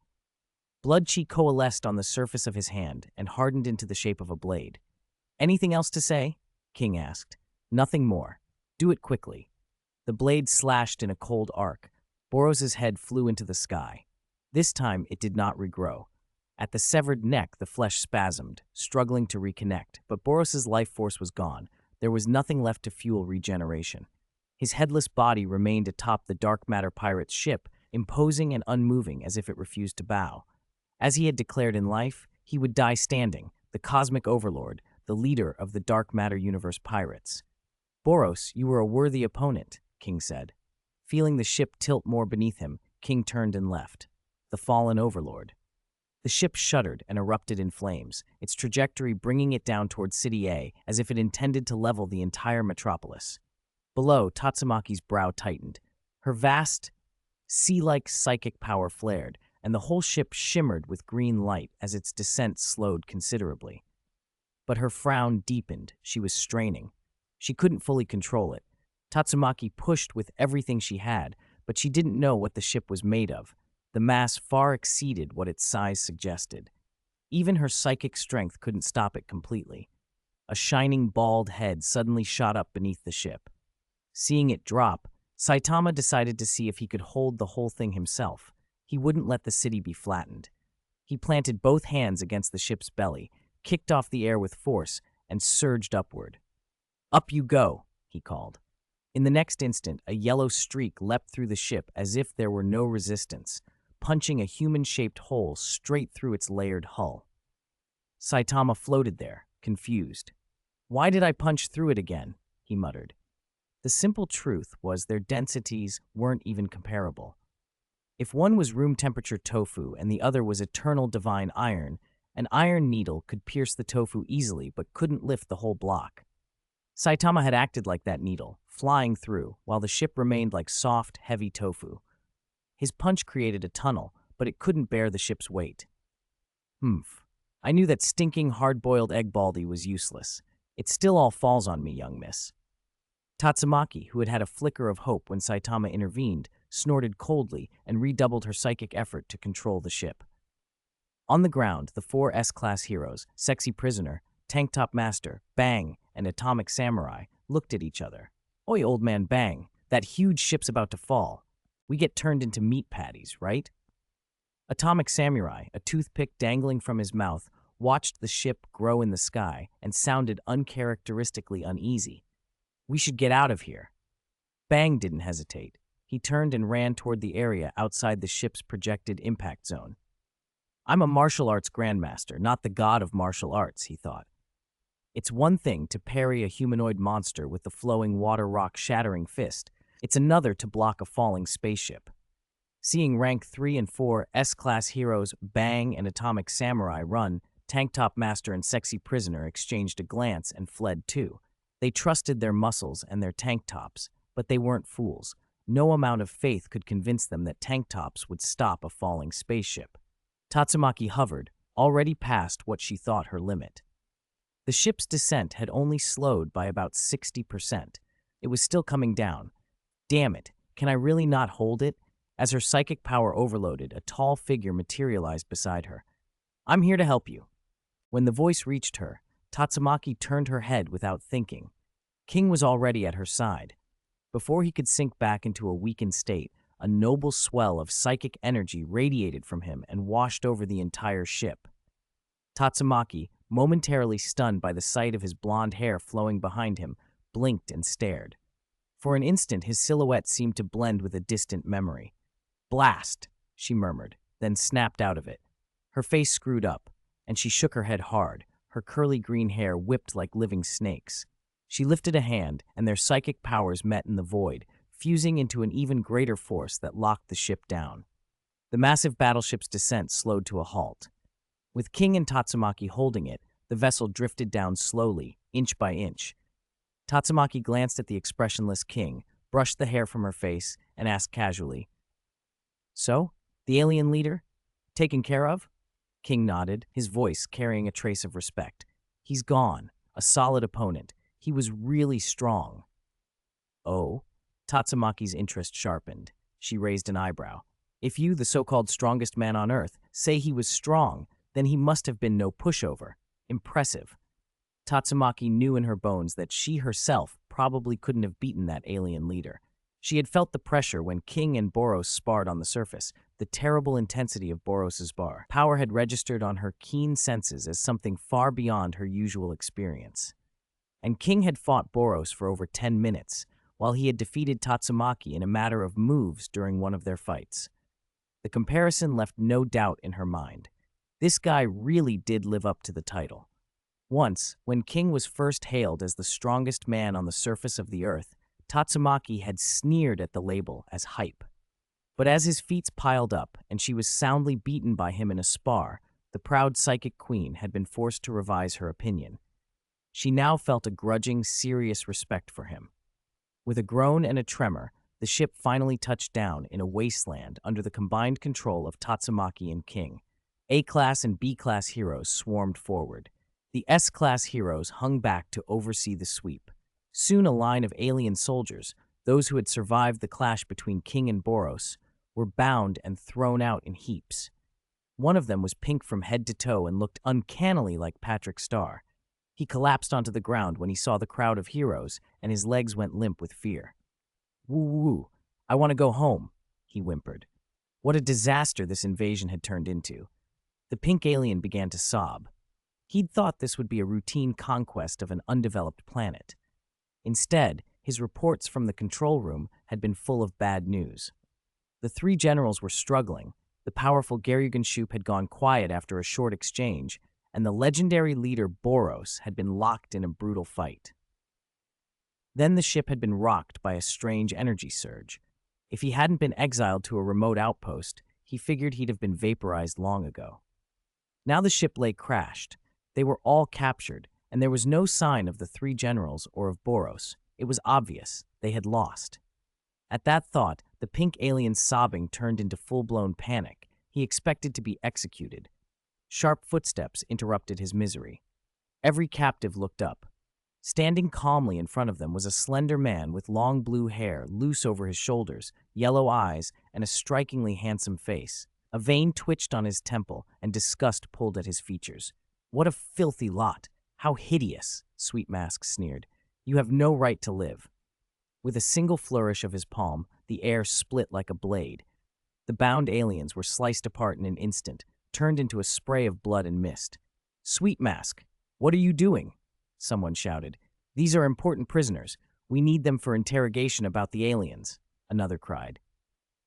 Blood chi coalesced on the surface of his hand and hardened into the shape of a blade. "Anything else to say?" King asked. "Nothing more. Do it quickly." The blade slashed in a cold arc. Boros's head flew into the sky. This time it did not regrow. At the severed neck, the flesh spasmed, struggling to reconnect, but Boros's life force was gone. There was nothing left to fuel regeneration. His headless body remained atop the dark matter pirate's ship, imposing and unmoving as if it refused to bow. As he had declared in life, he would die standing, the cosmic overlord, the leader of the dark matter universe pirates. "Boros, you were a worthy opponent," King said. Feeling the ship tilt more beneath him, King turned and left. The fallen overlord. The ship shuddered and erupted in flames, its trajectory bringing it down toward City A as if it intended to level the entire metropolis. Below, Tatsumaki's brow tightened. Her vast, sea-like psychic power flared, and the whole ship shimmered with green light as its descent slowed considerably. But her frown deepened. She was straining. She couldn't fully control it. Tatsumaki pushed with everything she had, but she didn't know what the ship was made of. The mass far exceeded what its size suggested. Even her psychic strength couldn't stop it completely. A shining bald head suddenly shot up beneath the ship. Seeing it drop, Saitama decided to see if he could hold the whole thing himself. He wouldn't let the city be flattened. He planted both hands against the ship's belly, kicked off the air with force, and surged upward. "Up you go," he called. In the next instant, a yellow streak leapt through the ship as if there were no resistance, punching a human-shaped hole straight through its layered hull. Saitama floated there, confused. "Why did I punch through it again?" he muttered. The simple truth was their densities weren't even comparable. If one was room-temperature tofu and the other was eternal divine iron, an iron needle could pierce the tofu easily but couldn't lift the whole block. Saitama had acted like that needle, flying through, while the ship remained like soft, heavy tofu. His punch created a tunnel, but it couldn't bear the ship's weight. Humph. I knew that stinking hard-boiled egg baldy was useless. It still all falls on me, young miss. Tatsumaki, who had had a flicker of hope when Saitama intervened, snorted coldly and redoubled her psychic effort to control the ship. On the ground, the four S-class heroes, Sexy Prisoner, Tank Top Master, Bang, and Atomic Samurai, looked at each other. "Oi, old man Bang, that huge ship's about to fall. We get turned into meat patties, right?" Atomic Samurai, a toothpick dangling from his mouth, watched the ship grow in the sky and sounded uncharacteristically uneasy. "We should get out of here." Bang didn't hesitate. He turned and ran toward the area outside the ship's projected impact zone. "I'm a martial arts grandmaster, not the god of martial arts," he thought. It's one thing to parry a humanoid monster with the flowing water rock shattering fist. It's another to block a falling spaceship. Seeing rank 3 and 4 S-class heroes Bang and Atomic Samurai run, Tank Top Master and Sexy Prisoner exchanged a glance and fled too. They trusted their muscles and their tank tops, but they weren't fools. No amount of faith could convince them that tank tops would stop a falling spaceship. Tatsumaki hovered, already past what she thought her limit. The ship's descent had only slowed by about 60%. It was still coming down. Damn it, can I really not hold it? As her psychic power overloaded, a tall figure materialized beside her. "I'm here to help you." When the voice reached her, Tatsumaki turned her head without thinking. King was already at her side. Before he could sink back into a weakened state, a noble swell of psychic energy radiated from him and washed over the entire ship. Tatsumaki, momentarily stunned by the sight of his blonde hair flowing behind him, blinked and stared. For an instant, his silhouette seemed to blend with a distant memory. "Blast," she murmured, then snapped out of it. Her face screwed up, and she shook her head hard. Her curly green hair whipped like living snakes. She lifted a hand, and their psychic powers met in the void, fusing into an even greater force that locked the ship down. The massive battleship's descent slowed to a halt. With King and Tatsumaki holding it, the vessel drifted down slowly, inch by inch. Tatsumaki glanced at the expressionless King, brushed the hair from her face, and asked casually, "So, the alien leader? Taken care of?" King nodded, his voice carrying a trace of respect. "He's gone. A solid opponent. He was really strong." "Oh?" Tatsumaki's interest sharpened. She raised an eyebrow. "If you, the so-called strongest man on Earth, say he was strong, then he must have been no pushover. Impressive." Tatsumaki knew in her bones that she herself probably couldn't have beaten that alien leader. She had felt the pressure when King and Boros sparred on the surface, the terrible intensity of Boros's bar. Power had registered on her keen senses as something far beyond her usual experience. And King had fought Boros for over 10 minutes, while he had defeated Tatsumaki in a matter of moves during one of their fights. The comparison left no doubt in her mind. This guy really did live up to the title. Once, when King was first hailed as the strongest man on the surface of the earth, Tatsumaki had sneered at the label as hype. But as his feats piled up and she was soundly beaten by him in a spar, the proud psychic queen had been forced to revise her opinion. She now felt a grudging, serious respect for him. With a groan and a tremor, the ship finally touched down in a wasteland under the combined control of Tatsumaki and King. A-class and B-class heroes swarmed forward. The S-class heroes hung back to oversee the sweep. Soon a line of alien soldiers, those who had survived the clash between King and Boros, were bound and thrown out in heaps. One of them was pink from head to toe and looked uncannily like Patrick Starr. He collapsed onto the ground when he saw the crowd of heroes, and his legs went limp with fear. "Woo-woo, I want to go home," he whimpered. What a disaster this invasion had turned into. The pink alien began to sob. He'd thought this would be a routine conquest of an undeveloped planet. Instead, his reports from the control room had been full of bad news. The three generals were struggling. The powerful Garyugan had gone quiet after a short exchange, and the legendary leader Boros had been locked in a brutal fight. Then the ship had been rocked by a strange energy surge. If he hadn't been exiled to a remote outpost, he figured he'd have been vaporized long ago. Now the ship lay crashed. They were all captured, and there was no sign of the three generals or of Boros. It was obvious they had lost. At that thought, the pink alien's sobbing turned into full-blown panic. He expected to be executed. Sharp footsteps interrupted his misery. Every captive looked up. Standing calmly in front of them was a slender man with long blue hair loose over his shoulders, yellow eyes, and a strikingly handsome face. A vein twitched on his temple, and disgust pulled at his features. "What a filthy lot! How hideous!" Sweet Mask sneered. "You have no right to live." With a single flourish of his palm, the air split like a blade. The bound aliens were sliced apart in an instant, turned into a spray of blood and mist. "Sweet Mask, what are you doing?" someone shouted. "These are important prisoners. We need them for interrogation about the aliens," another cried.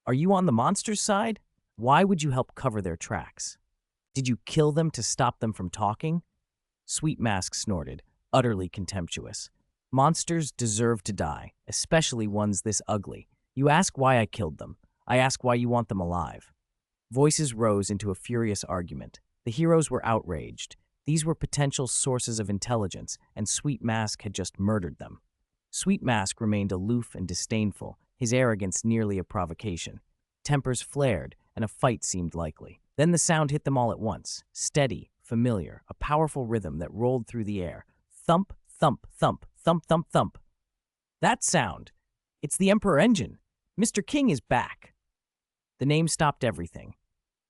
"Are you on the monster's side? Why would you help cover their tracks? Did you kill them to stop them from talking?" Sweet Mask snorted, utterly contemptuous. "Monsters deserve to die, especially ones this ugly. You ask why I killed them. I ask why you want them alive." Voices rose into a furious argument. The heroes were outraged. These were potential sources of intelligence, and Sweet Mask had just murdered them. Sweet Mask remained aloof and disdainful, his arrogance nearly a provocation. Tempers flared, and a fight seemed likely. Then the sound hit them all at once, steady, familiar, a powerful rhythm that rolled through the air. Thump, thump, thump, thump, thump, thump. That sound! It's the Emperor engine! Mr. King is back! The name stopped everything.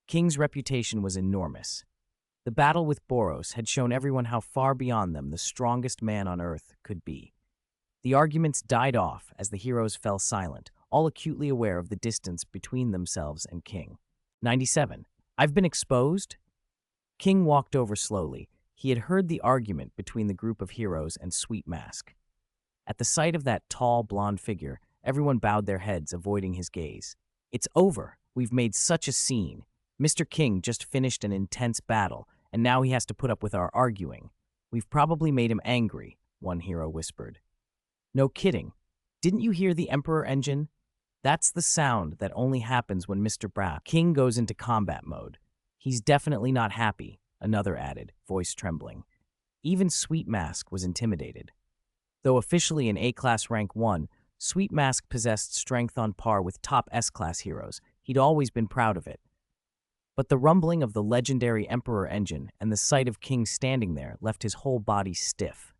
King's reputation was enormous. The battle with Boros had shown everyone how far beyond them the strongest man on Earth could be. The arguments died off as the heroes fell silent, all acutely aware of the distance between themselves and King. 97. "I've been exposed?" King walked over slowly. He had heard the argument between the group of heroes and Sweet Mask. At the sight of that tall, blonde figure, everyone bowed their heads, avoiding his gaze. "It's over. We've made such a scene. Mr. King just finished an intense battle, and now he has to put up with our arguing. We've probably made him angry," one hero whispered. "No kidding. Didn't you hear the Emperor engine? That's the sound that only happens when Mr. King goes into combat mode. He's definitely not happy," another added, voice trembling. Even Sweet Mask was intimidated. Though officially in A-class rank 1, Sweet Mask possessed strength on par with top S-class heroes. He'd always been proud of it. But the rumbling of the legendary Emperor engine and the sight of King standing there left his whole body stiff.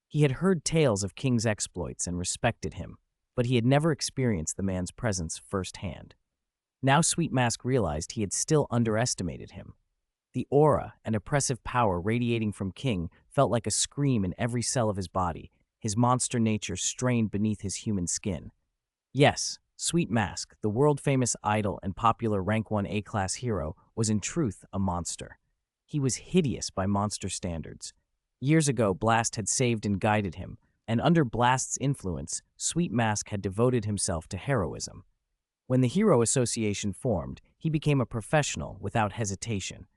He had heard tales of King's exploits and respected him, but he had never experienced the man's presence firsthand. Now Sweet Mask realized he had still underestimated him. The aura and oppressive power radiating from King felt like a scream in every cell of his body, his monster nature strained beneath his human skin. Yes, Sweet Mask, the world-famous idol and popular rank 1 A-class hero, was in truth a monster. He was hideous by monster standards. Years ago, Blast had saved and guided him, and under Blast's influence, Sweet Mask had devoted himself to heroism. When the Hero Association formed, he became a professional without hesitation.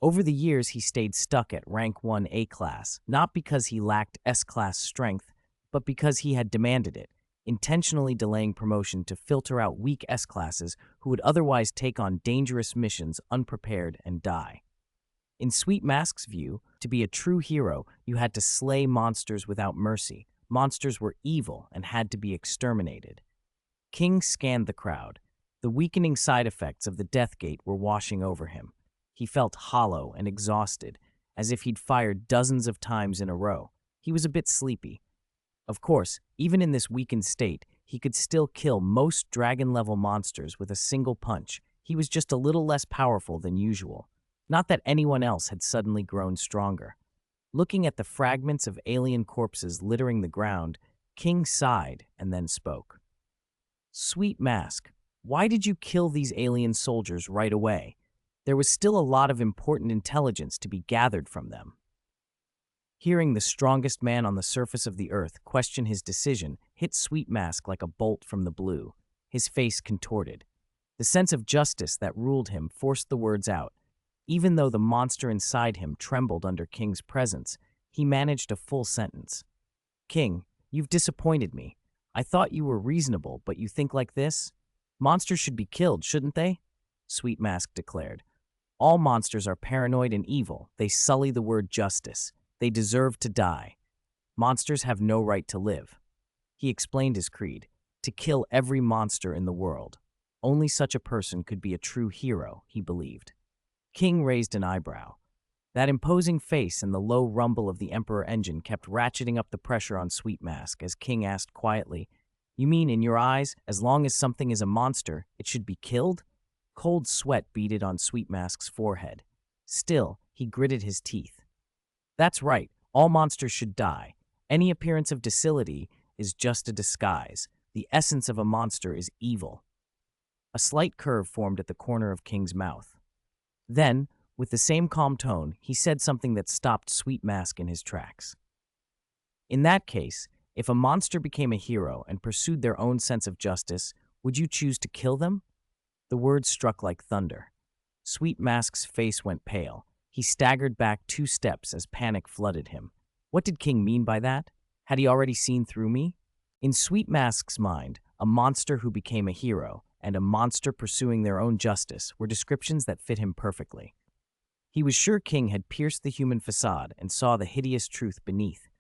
Over the years, he stayed stuck at rank 1 A-class, not because he lacked S-class strength, but because he had demanded it, intentionally delaying promotion to filter out weak S-classes who would otherwise take on dangerous missions unprepared and die. In Sweet Mask's view, to be a true hero, you had to slay monsters without mercy. Monsters were evil and had to be exterminated. King scanned the crowd. The weakening side effects of the death gate were washing over him. He felt hollow and exhausted, as if he'd fired dozens of times in a row. He was a bit sleepy. Of course, even in this weakened state, he could still kill most dragon-level monsters with a single punch. He was just a little less powerful than usual. Not that anyone else had suddenly grown stronger. Looking at the fragments of alien corpses littering the ground, King sighed and then spoke. "Sweet Mask, why did you kill these alien soldiers right away? There was still a lot of important intelligence to be gathered from them." Hearing the strongest man on the surface of the earth question his decision hit Sweet Mask like a bolt from the blue. His face contorted. The sense of justice that ruled him forced the words out. Even though the monster inside him trembled under King's presence, he managed a full sentence. "King, you've disappointed me. I thought you were reasonable, but you think like this? Monsters should be killed, shouldn't they?" Sweet Mask declared. "All monsters are paranoid and evil. They sully the word justice. They deserve to die. Monsters have no right to live." He explained his creed: to kill every monster in the world. Only such a person could be a true hero, he believed. King raised an eyebrow. That imposing face and the low rumble of the Emperor engine kept ratcheting up the pressure on Sweet Mask as King asked quietly, "You mean, in your eyes, as long as something is a monster, it should be killed?" Cold sweat beaded on Sweet Mask's forehead. Still, he gritted his teeth. "That's right, all monsters should die. Any appearance of docility is just a disguise. The essence of a monster is evil." A slight curve formed at the corner of King's mouth. Then, with the same calm tone, he said something that stopped Sweet Mask in his tracks. "In that case, if a monster became a hero and pursued their own sense of justice, would you choose to kill them?" The words struck like thunder. Sweet Mask's face went pale. He staggered back 2 steps as panic flooded him. What did King mean by that? Had he already seen through me? In Sweet Mask's mind, a monster who became a hero and a monster pursuing their own justice were descriptions that fit him perfectly. He was sure King had pierced the human facade and saw the hideous truth beneath.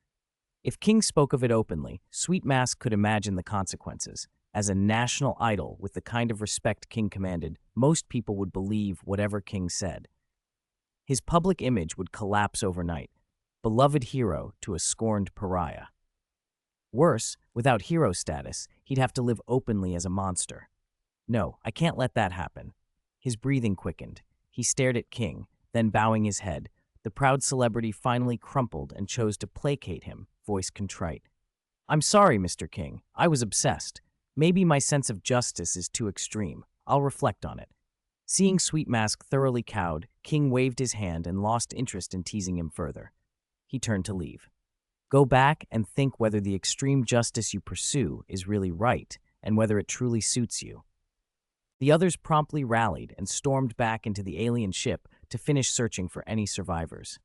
If King spoke of it openly, Sweet Mask could imagine the consequences. As a national idol with the kind of respect King commanded, most people would believe whatever King said. His public image would collapse overnight, beloved hero to a scorned pariah. Worse, without hero status, he'd have to live openly as a monster. "No, I can't let that happen." His breathing quickened. He stared at King, then bowing his head, the proud celebrity finally crumpled and chose to placate him, voice contrite. "I'm sorry, Mr. King. I was obsessed. Maybe my sense of justice is too extreme. I'll reflect on it." Seeing Sweet Mask thoroughly cowed, King waved his hand and lost interest in teasing him further. He turned to leave. "Go back and think whether the extreme justice you pursue is really right and whether it truly suits you." The others promptly rallied and stormed back into the alien ship to finish searching for any survivors.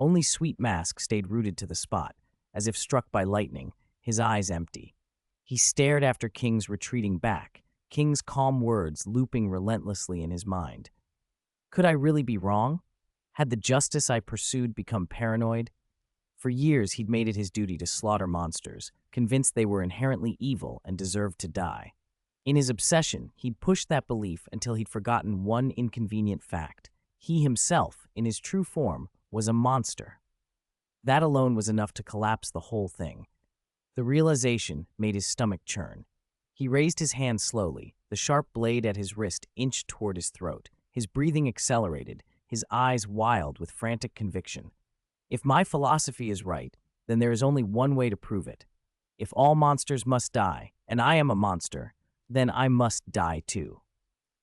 Only Sweet Mask stayed rooted to the spot, as if struck by lightning, his eyes empty. He stared after King's retreating back, King's calm words looping relentlessly in his mind. Could I really be wrong? Had the justice I pursued become paranoid? For years he'd made it his duty to slaughter monsters, convinced they were inherently evil and deserved to die. In his obsession, he'd pushed that belief until he'd forgotten one inconvenient fact. He himself, in his true form, was a monster. That alone was enough to collapse the whole thing. The realization made his stomach churn. He raised his hand slowly, the sharp blade at his wrist inched toward his throat. His breathing accelerated, his eyes wild with frantic conviction. If my philosophy is right, then there is only one way to prove it. If all monsters must die, and I am a monster, then I must die too.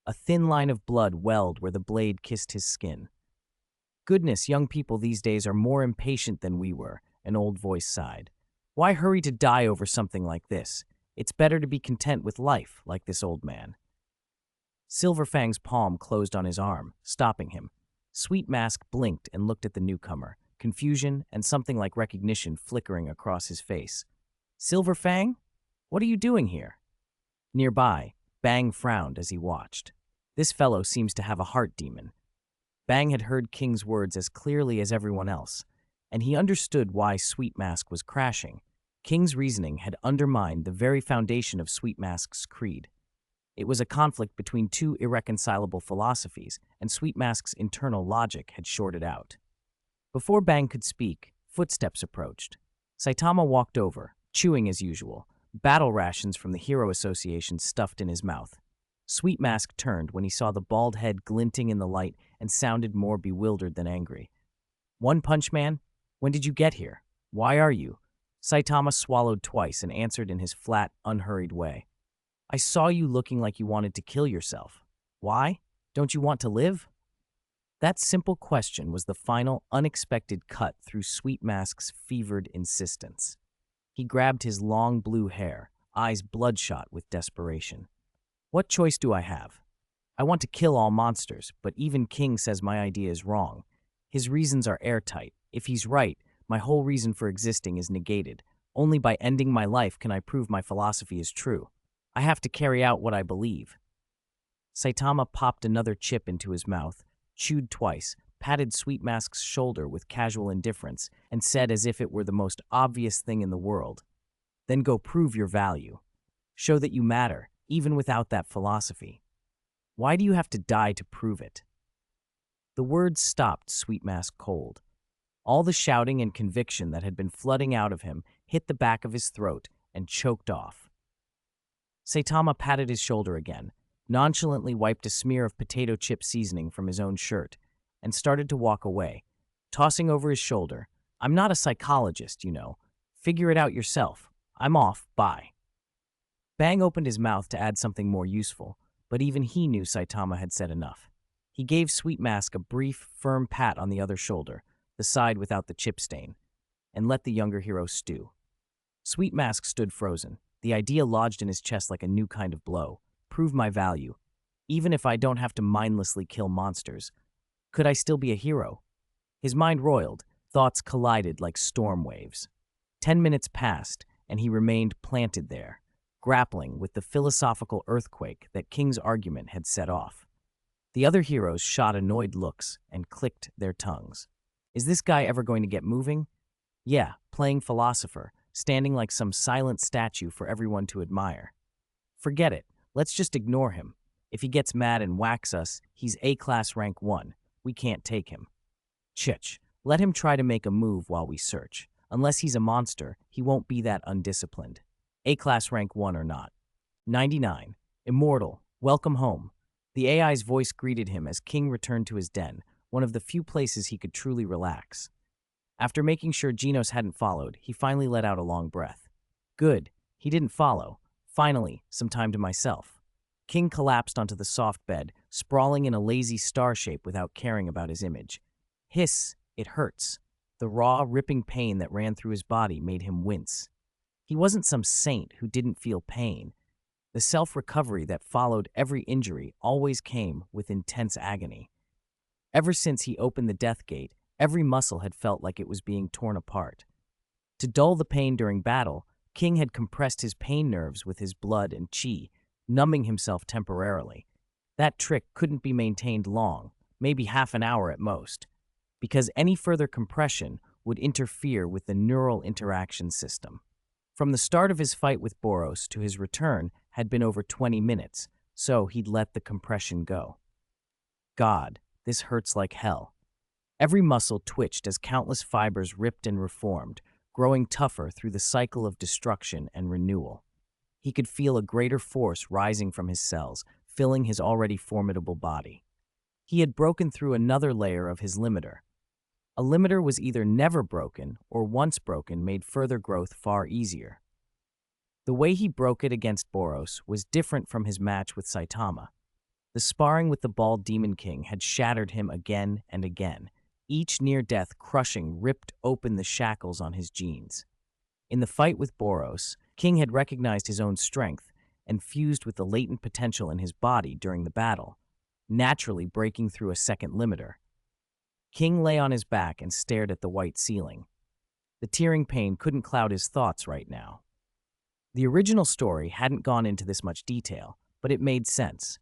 A thin line of blood welled where the blade kissed his skin. "Goodness, young people these days are more impatient than we were," an old voice sighed. "Why hurry to die over something like this? It's better to be content with life, like this old man." Silverfang's palm closed on his arm, stopping him. Sweet Mask blinked and looked at the newcomer, confusion and something like recognition flickering across his face. "Silverfang? What are you doing here?" Nearby, Bang frowned as he watched. This fellow seems to have a heart demon. Bang had heard King's words as clearly as everyone else, and he understood why Sweet Mask was crashing. King's reasoning had undermined the very foundation of Sweetmask's creed. It was a conflict between two irreconcilable philosophies, and Sweetmask's internal logic had shorted out. Before Bang could speak, footsteps approached. Saitama walked over, chewing as usual, battle rations from the Hero Association stuffed in his mouth. Sweetmask turned when he saw the bald head glinting in the light and sounded more bewildered than angry. "One Punch Man? When did you get here? Why are you?" Saitama swallowed twice and answered in his flat, unhurried way. "I saw you looking like you wanted to kill yourself. Why? Don't you want to live?" That simple question was the final, unexpected cut through Sweetmask's fevered insistence. He grabbed his long blue hair, eyes bloodshot with desperation. "What choice do I have? I want to kill all monsters, but even King says my idea is wrong. His reasons are airtight. If he's right, my whole reason for existing is negated. Only by ending my life can I prove my philosophy is true. I have to carry out what I believe." Saitama popped another chip into his mouth, chewed twice, patted Sweetmask's shoulder with casual indifference, and said as if it were the most obvious thing in the world, "Then go prove your value. Show that you matter, even without that philosophy. Why do you have to die to prove it?" The words stopped Sweetmask cold. All the shouting and conviction that had been flooding out of him hit the back of his throat and choked off. Saitama patted his shoulder again, nonchalantly wiped a smear of potato chip seasoning from his own shirt, and started to walk away, tossing over his shoulder, "I'm not a psychologist, you know. Figure it out yourself. I'm off, bye." Bang opened his mouth to add something more useful, but even he knew Saitama had said enough. He gave Sweetmask a brief, firm pat on the other shoulder, the side without the chip stain, and let the younger hero stew. Sweetmask stood frozen, the idea lodged in his chest like a new kind of blow. Prove my value. Even if I don't have to mindlessly kill monsters, could I still be a hero? His mind roiled, thoughts collided like storm waves. 10 minutes passed, and he remained planted there, grappling with the philosophical earthquake that King's argument had set off. The other heroes shot annoyed looks and clicked their tongues. Is this guy ever going to get moving? Yeah, playing philosopher, standing like some silent statue for everyone to admire. Forget it. Let's just ignore him. If he gets mad and whacks us, he's A-class rank 1. We can't take him. Chich, let him try to make a move while we search. Unless he's a monster, he won't be that undisciplined. A-class rank 1 or not. 99. Immortal. Welcome home. The AI's voice greeted him as King returned to his den, one of the few places he could truly relax. After making sure Genos hadn't followed, he finally let out a long breath. Good. He didn't follow. Finally, some time to myself. King collapsed onto the soft bed, sprawling in a lazy star shape without caring about his image. Hiss, it hurts. The raw, ripping pain that ran through his body made him wince. He wasn't some saint who didn't feel pain. The self-recovery that followed every injury always came with intense agony. Ever since he opened the death gate, every muscle had felt like it was being torn apart. To dull the pain during battle, King had compressed his pain nerves with his blood and chi, numbing himself temporarily. That trick couldn't be maintained long, maybe half an hour at most, because any further compression would interfere with the neural interaction system. From the start of his fight with Boros to his return had been over 20 minutes, so he'd let the compression go. God, this hurts like hell. Every muscle twitched as countless fibers ripped and reformed, growing tougher through the cycle of destruction and renewal. He could feel a greater force rising from his cells, filling his already formidable body. He had broken through another layer of his limiter. A limiter was either never broken or once broken made further growth far easier. The way he broke it against Boros was different from his match with Saitama. The sparring with the bald Demon King had shattered him again and again, each near-death crushing ripped open the shackles on his genes. In the fight with Boros, King had recognized his own strength and fused with the latent potential in his body during the battle, naturally breaking through a second limiter. King lay on his back and stared at the white ceiling. The tearing pain couldn't cloud his thoughts right now. The original story hadn't gone into this much detail, but it made sense.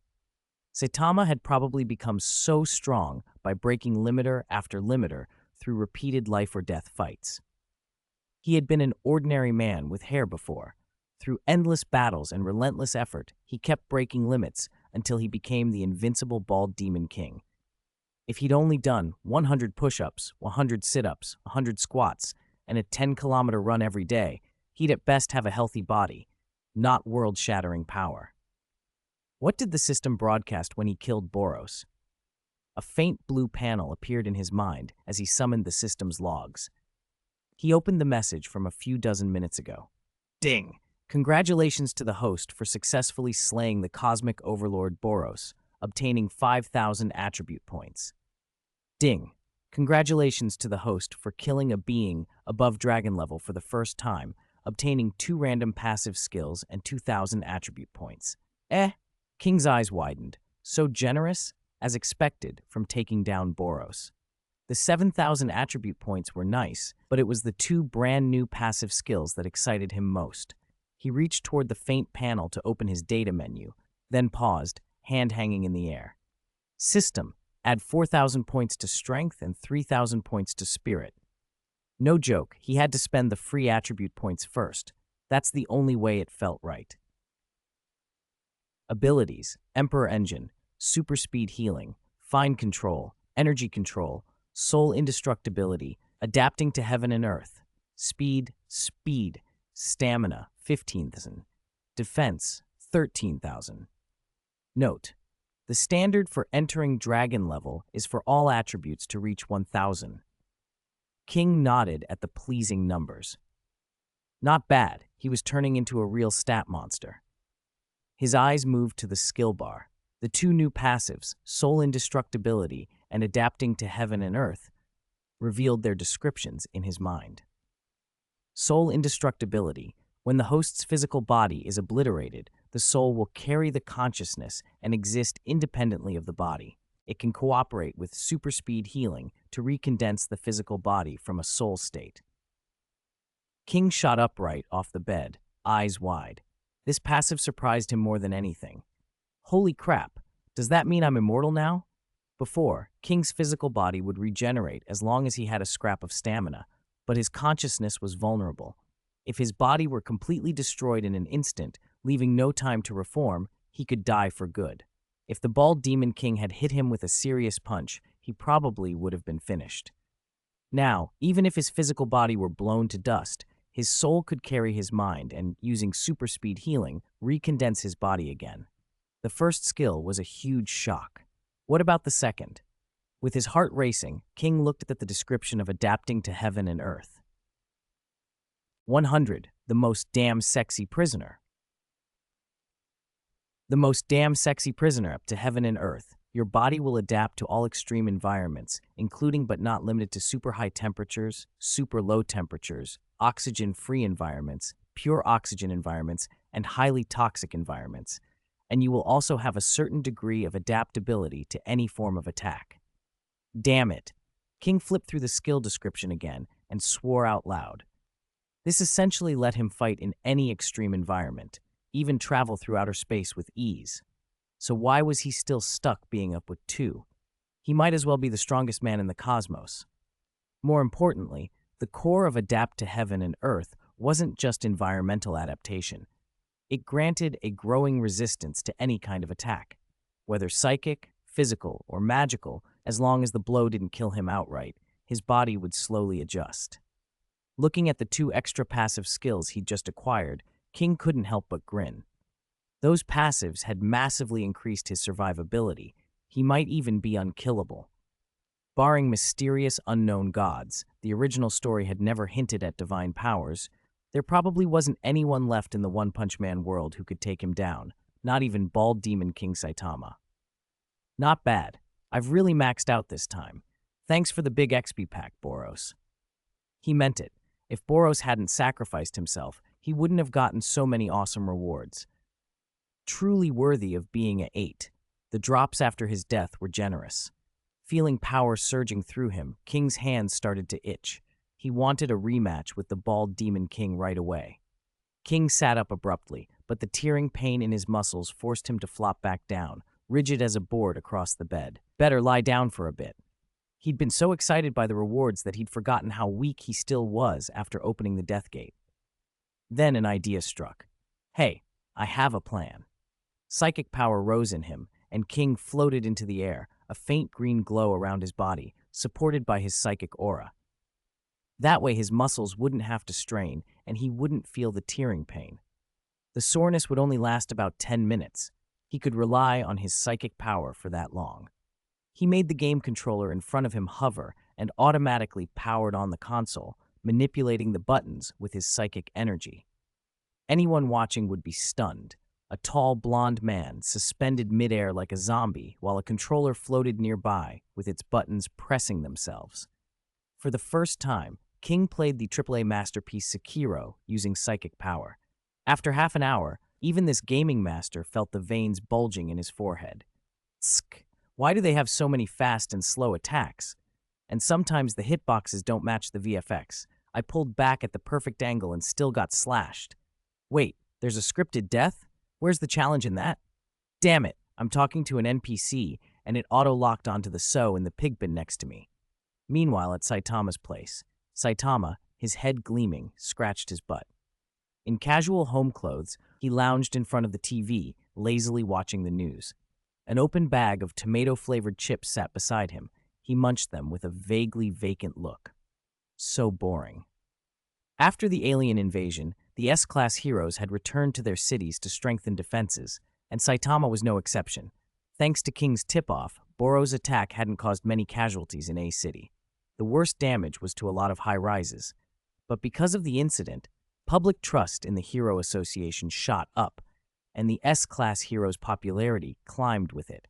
Saitama had probably become so strong by breaking limiter after limiter through repeated life-or-death fights. He had been an ordinary man with hair before. Through endless battles and relentless effort, he kept breaking limits until he became the invincible bald demon king. If he'd only done 100 push-ups, 100 sit-ups, 100 squats, and a 10-kilometer run every day, he'd at best have a healthy body, not world-shattering power. What did the system broadcast when he killed Boros? A faint blue panel appeared in his mind as he summoned the system's logs. He opened the message from a few dozen minutes ago. Ding! Congratulations to the host for successfully slaying the cosmic overlord Boros, obtaining 5,000 attribute points. Ding! Congratulations to the host for killing a being above dragon level for the first time, obtaining 2 random passive skills and 2,000 attribute points. King's eyes widened. So generous, as expected, from taking down Boros. The 7,000 attribute points were nice, but it was the 2 brand new passive skills that excited him most. He reached toward the faint panel to open his data menu, then paused, hand hanging in the air. System, add 4,000 points to strength and 3,000 points to spirit. No joke, he had to spend the free attribute points first. That's the only way it felt right. Abilities: Emperor Engine, Super Speed Healing, Fine Control, Energy Control, Soul Indestructibility, Adapting to Heaven and Earth, Speed, Stamina, 15,000, Defense, 13,000. Note: the standard for entering dragon level is for all attributes to reach 1,000. King nodded at the pleasing numbers. Not bad, he was turning into a real stat monster. His eyes moved to the skill bar. The 2 new passives, Soul Indestructibility and Adapting to Heaven and Earth, revealed their descriptions in his mind. Soul Indestructibility: when the host's physical body is obliterated, the soul will carry the consciousness and exist independently of the body. It can cooperate with super speed healing to recondense the physical body from a soul state. King shot upright off the bed, eyes wide. This passive surprised him more than anything. Holy crap, does that mean I'm immortal now? Before, King's physical body would regenerate as long as he had a scrap of stamina, but his consciousness was vulnerable. If his body were completely destroyed in an instant, leaving no time to reform, he could die for good. If the bald demon king had hit him with a serious punch, he probably would have been finished. Now, even if his physical body were blown to dust, his soul could carry his mind and, using super speed healing, recondense his body again. The first skill was a huge shock. What about the second? With his heart racing, King looked at the description of Adapting to Heaven and Earth. 100. The most damn sexy prisoner. The most damn sexy prisoner up to heaven and earth. Your body will adapt to all extreme environments, including but not limited to super high temperatures, super low temperatures, oxygen-free environments, pure oxygen environments, and highly toxic environments. And you will also have a certain degree of adaptability to any form of attack. Damn it. King flipped through the skill description again and swore out loud. This essentially let him fight in any extreme environment, even travel through outer space with ease. So why was he still stuck being up with 2? He might as well be the strongest man in the cosmos. More importantly, the core of Adapt to Heaven and Earth wasn't just environmental adaptation. It granted a growing resistance to any kind of attack, whether psychic, physical, or magical. As long as the blow didn't kill him outright, his body would slowly adjust. Looking at the 2 extra passive skills he'd just acquired, King couldn't help but grin. Those passives had massively increased his survivability. He might even be unkillable. Barring mysterious unknown gods, the original story had never hinted at divine powers. There probably wasn't anyone left in the One Punch Man world who could take him down, not even bald demon King Saitama. Not bad. I've really maxed out this time. Thanks for the big XP pack, Boros. He meant it. If Boros hadn't sacrificed himself, he wouldn't have gotten so many awesome rewards. Truly worthy of being an 8, the drops after his death were generous. Feeling power surging through him, King's hands started to itch. He wanted a rematch with the bald demon king right away. King sat up abruptly, but the tearing pain in his muscles forced him to flop back down, rigid as a board across the bed. Better lie down for a bit. He'd been so excited by the rewards that he'd forgotten how weak he still was after opening the death gate. Then an idea struck. Hey, I have a plan. Psychic power rose in him, and King floated into the air, a faint green glow around his body, supported by his psychic aura. That way his muscles wouldn't have to strain, and he wouldn't feel the tearing pain. The soreness would only last about 10 minutes. He could rely on his psychic power for that long. He made the game controller in front of him hover and automatically powered on the console, manipulating the buttons with his psychic energy. Anyone watching would be stunned. A tall, blonde man suspended midair like a zombie while a controller floated nearby with its buttons pressing themselves. For the first time, King played the AAA masterpiece Sekiro using psychic power. After half an hour, even this gaming master felt the veins bulging in his forehead. Tsk, why do they have so many fast and slow attacks? And sometimes the hitboxes don't match the VFX. I pulled back at the perfect angle and still got slashed. Wait, there's a scripted death? Where's the challenge in that? Damn it, I'm talking to an NPC, and it auto-locked onto the SO in the pig bin next to me. Meanwhile, at Saitama's place, Saitama, his head gleaming, scratched his butt. In casual home clothes, he lounged in front of the TV, lazily watching the news. An open bag of tomato-flavored chips sat beside him. He munched them with a vaguely vacant look. So boring. After the alien invasion, the S-Class heroes had returned to their cities to strengthen defenses, and Saitama was no exception. Thanks to King's tip-off, Boro's attack hadn't caused many casualties in A City. The worst damage was to a lot of high-rises. But because of the incident, public trust in the Hero Association shot up, and the S-Class hero's popularity climbed with it.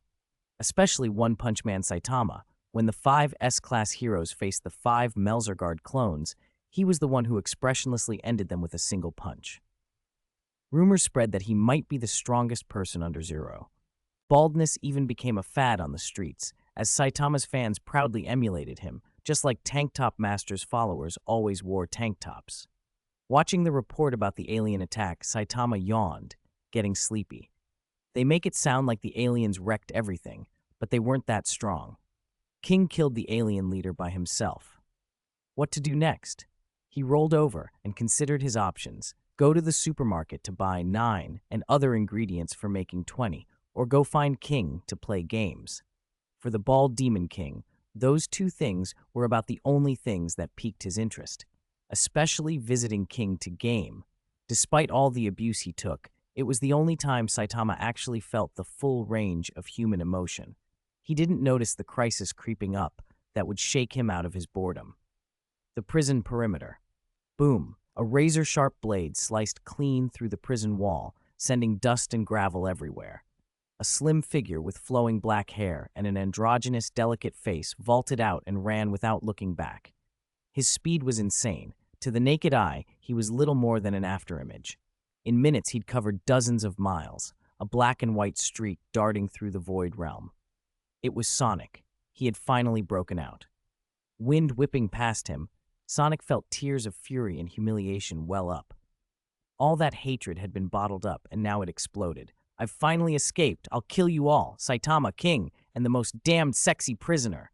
Especially One Punch Man Saitama. When the 5 S-Class heroes faced the 5 Melzergard clones, he was the one who expressionlessly ended them with a single punch. Rumors spread that he might be the strongest person under Zero. Baldness even became a fad on the streets, as Saitama's fans proudly emulated him, just like Tank Top Master's followers always wore tank tops. Watching the report about the alien attack, Saitama yawned, getting sleepy. They make it sound like the aliens wrecked everything, but they weren't that strong. King killed the alien leader by himself. What to do next? He rolled over and considered his options. Go to the supermarket to buy 9 and other ingredients for making 20, or go find King to play games. For the Bald Demon King, those 2 things were about the only things that piqued his interest, especially visiting King to game. Despite all the abuse he took, it was the only time Saitama actually felt the full range of human emotion. He didn't notice the crisis creeping up that would shake him out of his boredom. The prison perimeter. Boom! A razor-sharp blade sliced clean through the prison wall, sending dust and gravel everywhere. A slim figure with flowing black hair and an androgynous, delicate face vaulted out and ran without looking back. His speed was insane. To the naked eye, he was little more than an afterimage. In minutes, he'd covered dozens of miles, a black and white streak darting through the void realm. It was Sonic. He had finally broken out. Wind whipping past him, Sonic felt tears of fury and humiliation well up. All that hatred had been bottled up, and now it exploded. I've finally escaped. I'll kill you all, Saitama, King, and the most damned sexy prisoner.